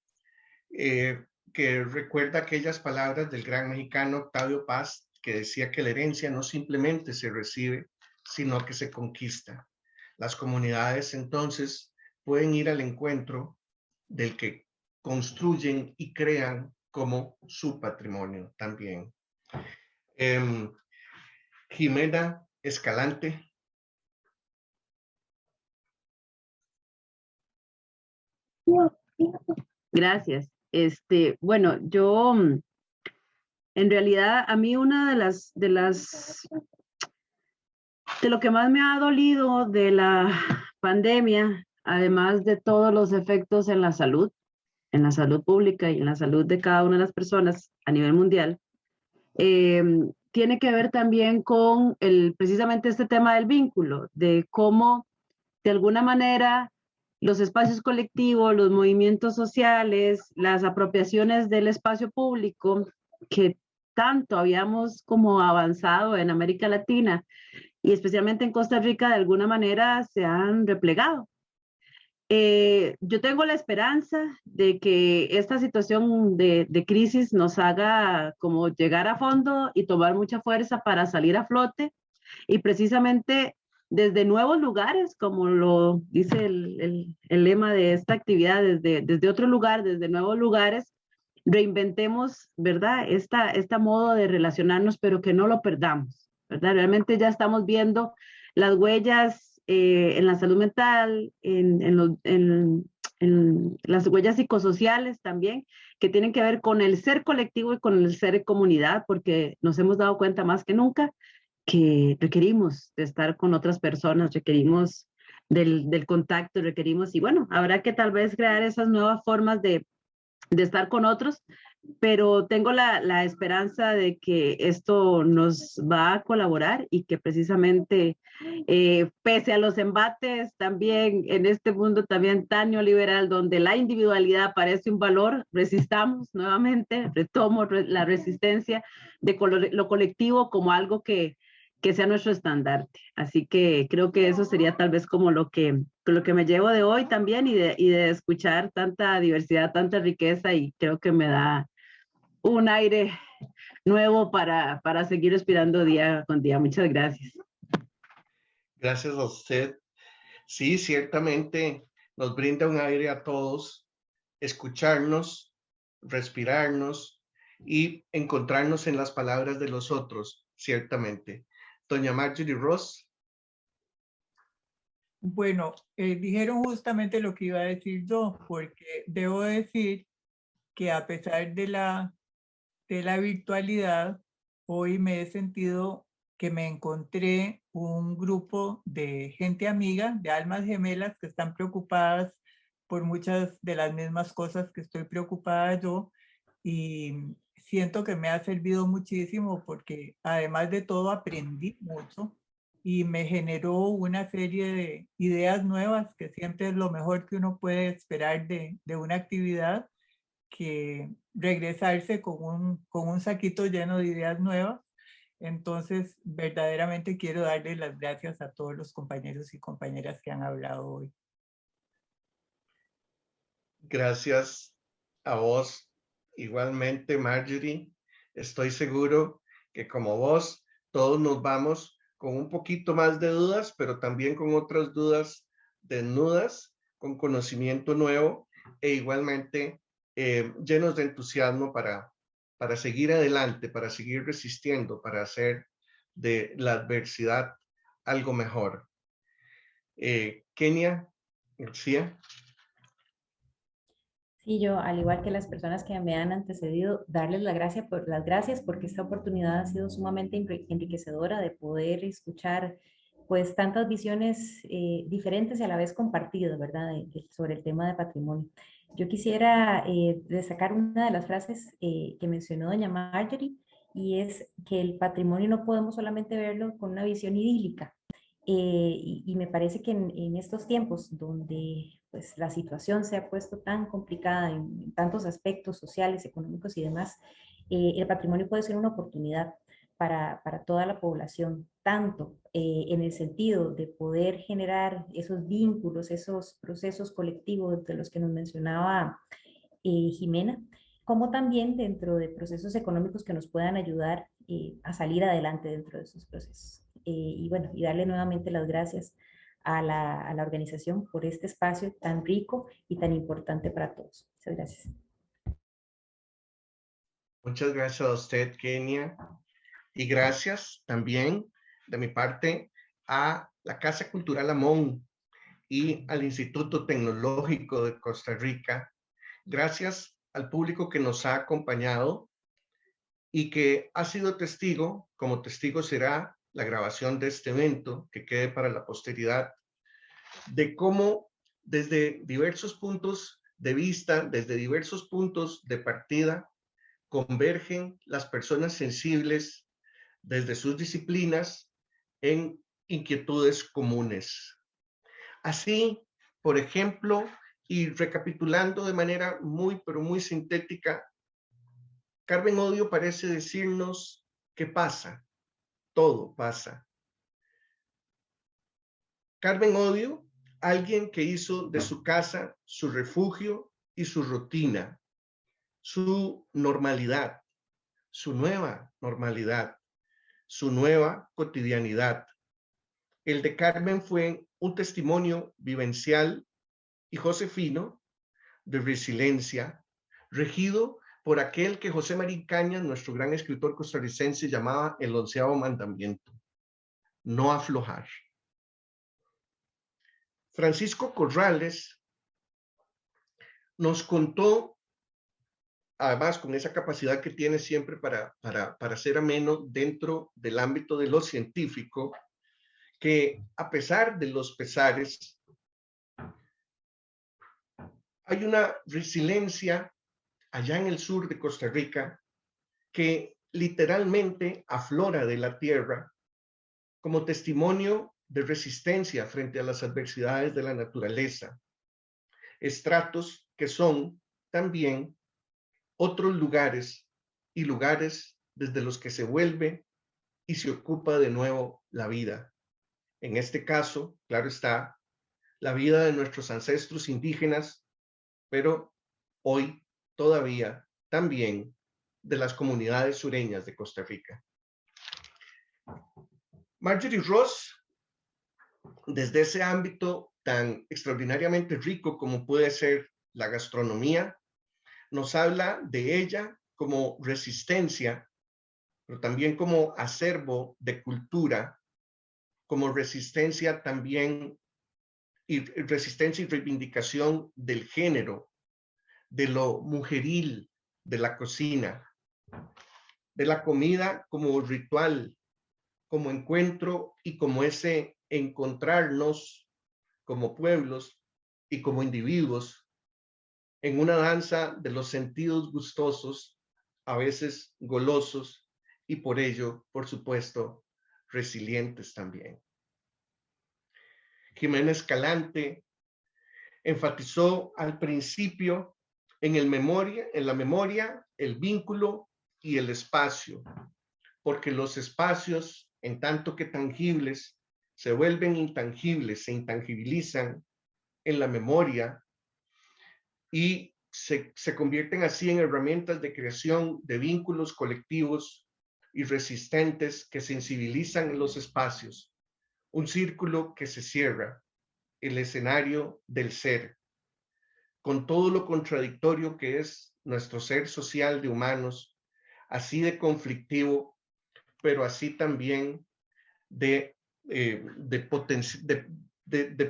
que recuerda aquellas palabras del gran mexicano Octavio Paz, que decía que la herencia no simplemente se recibe, sino que se conquista. Las comunidades entonces pueden ir al encuentro del que construyen y crean como su patrimonio también. Jimena Escalante. Gracias. Bueno, yo en realidad a mí una de lo que más me ha dolido de la pandemia, además de todos los efectos en la salud pública y en la salud de cada una de las personas a nivel mundial, tiene que ver también con precisamente este tema del vínculo, de cómo de alguna manera los espacios colectivos, los movimientos sociales, las apropiaciones del espacio público que tanto habíamos como avanzado en América Latina y especialmente en Costa Rica, de alguna manera se han replegado. Yo tengo la esperanza de que esta situación de crisis nos haga como llegar a fondo y tomar mucha fuerza para salir a flote y precisamente desde nuevos lugares, como lo dice el lema de esta actividad, desde otro lugar, desde nuevos lugares, reinventemos, ¿verdad? Esta modo de relacionarnos, pero que no lo perdamos, ¿verdad? Realmente ya estamos viendo las huellas en la salud mental, en las huellas psicosociales también, que tienen que ver con el ser colectivo y con el ser comunidad, porque nos hemos dado cuenta más que nunca que requerimos de estar con otras personas, requerimos del contacto, requerimos, y bueno, habrá que tal vez crear esas nuevas formas de estar con otros, pero tengo la esperanza de que esto nos va a colaborar y que precisamente, pese a los embates también en este mundo también tan neoliberal, donde la individualidad parece un valor, resistamos nuevamente, retomo la resistencia de lo colectivo como algo que sea nuestro estandarte. Así que creo que eso sería tal vez como lo que me llevo de hoy también y de escuchar tanta diversidad, tanta riqueza, y creo que me da un aire nuevo para seguir respirando día con día. Muchas gracias. Gracias a usted. Sí, ciertamente nos brinda un aire a todos, escucharnos, respirarnos y encontrarnos en las palabras de los otros, ciertamente. Doña Marjorie Ross. Bueno, dijeron justamente lo que iba a decir yo, porque debo decir que a pesar de la virtualidad, hoy me he sentido que me encontré un grupo de gente amiga, de almas gemelas que están preocupadas por muchas de las mismas cosas que estoy preocupada yo, y siento que me ha servido muchísimo porque además de todo aprendí mucho y me generó una serie de ideas nuevas, que siempre es lo mejor que uno puede esperar de una actividad, que regresarse con un saquito lleno de ideas nuevas. Entonces, verdaderamente quiero darle las gracias a todos los compañeros y compañeras que han hablado hoy. Gracias a vos. Igualmente, Marjorie, estoy seguro que como vos, todos nos vamos con un poquito más de dudas, pero también con otras dudas desnudas, con conocimiento nuevo e igualmente llenos de entusiasmo para seguir adelante, para seguir resistiendo, para hacer de la adversidad algo mejor. Kenia García. Sí, yo, al igual que las personas que me han antecedido, darles las gracias porque esta oportunidad ha sido sumamente enriquecedora de poder escuchar pues tantas visiones diferentes y a la vez compartidas, ¿verdad? Sobre el tema de patrimonio. Yo quisiera destacar una de las frases que mencionó doña Marjorie, y es que el patrimonio no podemos solamente verlo con una visión idílica. Y me parece que en estos tiempos donde pues, la situación se ha puesto tan complicada en tantos aspectos sociales, económicos y demás, el patrimonio puede ser una oportunidad para toda la población, tanto en el sentido de poder generar esos vínculos, esos procesos colectivos de los que nos mencionaba Jimena, como también dentro de procesos económicos que nos puedan ayudar a salir adelante dentro de esos procesos. Y bueno, y darle nuevamente las gracias a la organización por este espacio tan rico y tan importante para todos. Muchas gracias. Muchas gracias a usted, Kenia. Y gracias también de mi parte a la Casa Cultural Amón y al Instituto Tecnológico de Costa Rica. Gracias al público que nos ha acompañado y que ha sido testigo, como testigo será la grabación de este evento, que quede para la posteridad, de cómo desde diversos puntos de vista, desde diversos puntos de partida, convergen las personas sensibles desde sus disciplinas en inquietudes comunes. Así, por ejemplo, y recapitulando de manera pero muy sintética, Carmen Odio parece decirnos que pasa, todo pasa. Carmen Odio, alguien que hizo de su casa su refugio y su rutina, su normalidad, su nueva normalidad, su nueva cotidianidad. El de Carmen fue un testimonio vivencial y josefino de resiliencia, regido por aquel que José María Cañas, nuestro gran escritor costarricense, llamaba el 11º mandamiento: no aflojar. Francisco Corrales nos contó, además con esa capacidad que tiene siempre para ser ameno dentro del ámbito de lo científico, que a pesar de los pesares, hay una resiliencia allá en el sur de Costa Rica que literalmente aflora de la tierra como testimonio de resistencia frente a las adversidades de la naturaleza. Estratos que son también otros lugares y lugares desde los que se vuelve y se ocupa de nuevo la vida. En este caso, claro está, la vida de nuestros ancestros indígenas, pero hoy todavía también de las comunidades sureñas de Costa Rica. Marjorie Ross, desde ese ámbito tan extraordinariamente rico como puede ser la gastronomía, nos habla de ella como resistencia, pero también como acervo de cultura, como resistencia también y resistencia y reivindicación del género, de lo mujeril, de la cocina, de la comida como ritual, como encuentro y como ese encontrarnos como pueblos y como individuos en una danza de los sentidos gustosos, a veces golosos y por ello, por supuesto, resilientes también. Jimena Escalante enfatizó al principio en la memoria, el vínculo y el espacio. porque los espacios, en tanto que tangibles, se vuelven intangibles, se intangibilizan en la memoria y se convierten así en herramientas de creación de vínculos colectivos y resistentes que sensibilizan los espacios. Un círculo que se cierra, el escenario del ser, con todo lo contradictorio que es nuestro ser social de humanos, así de conflictivo, pero así también de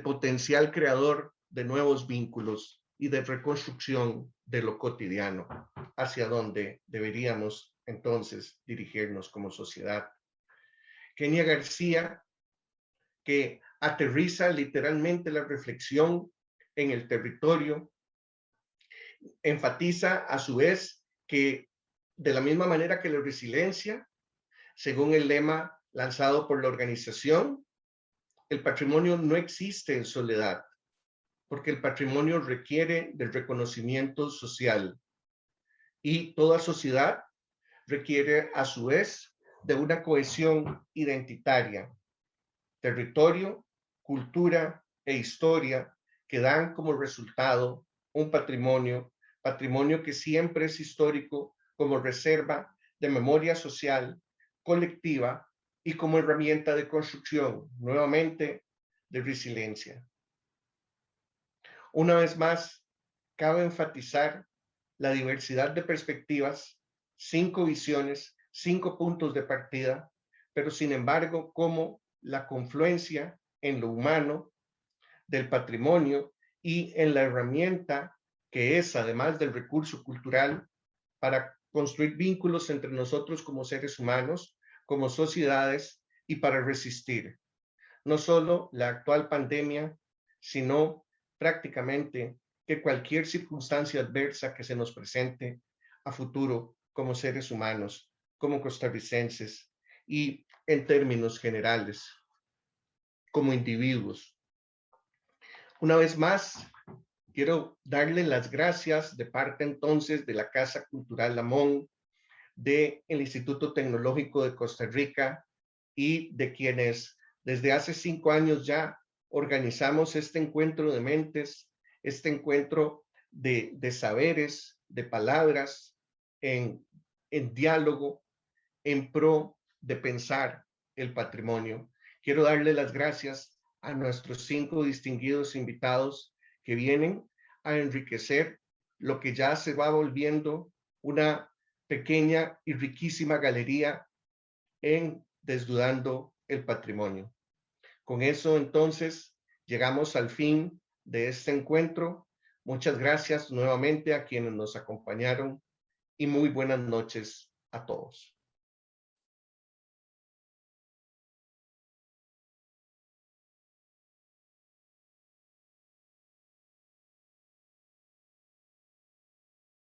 potencial creador de nuevos vínculos y de reconstrucción de lo cotidiano, hacia donde deberíamos entonces dirigirnos como sociedad. Kenia García, que aterriza literalmente la reflexión en el territorio, enfatiza a su vez que de la misma manera que la resiliencia, según el lema lanzado por la organización, el patrimonio no existe en soledad, porque el patrimonio requiere del reconocimiento social y toda sociedad requiere a su vez de una cohesión identitaria, territorio, cultura e historia que dan como resultado un patrimonio que siempre es histórico como reserva de memoria social colectiva y como herramienta de construcción, nuevamente, de resiliencia. Una vez más, cabe enfatizar la diversidad de perspectivas, 5 visiones, 5 puntos de partida, pero sin embargo, como la confluencia en lo humano del patrimonio y en la herramienta que es, además del recurso cultural, para construir vínculos entre nosotros como seres humanos, como sociedades y para resistir no solo la actual pandemia, sino prácticamente que cualquier circunstancia adversa que se nos presente a futuro como seres humanos, como costarricenses y en términos generales, como individuos. Una vez más, quiero darle las gracias de parte entonces de la Casa Cultural Lamón, del Instituto Tecnológico de Costa Rica y de quienes desde hace 5 años ya organizamos este encuentro de mentes, este encuentro de saberes, de palabras, en diálogo, en pro de pensar el patrimonio. Quiero darle las gracias a nuestros 5 distinguidos invitados que vienen a enriquecer lo que ya se va volviendo una pequeña y riquísima galería en Desnudando el Patrimonio. Con eso, entonces, llegamos al fin de este encuentro. Muchas gracias nuevamente a quienes nos acompañaron y muy buenas noches a todos.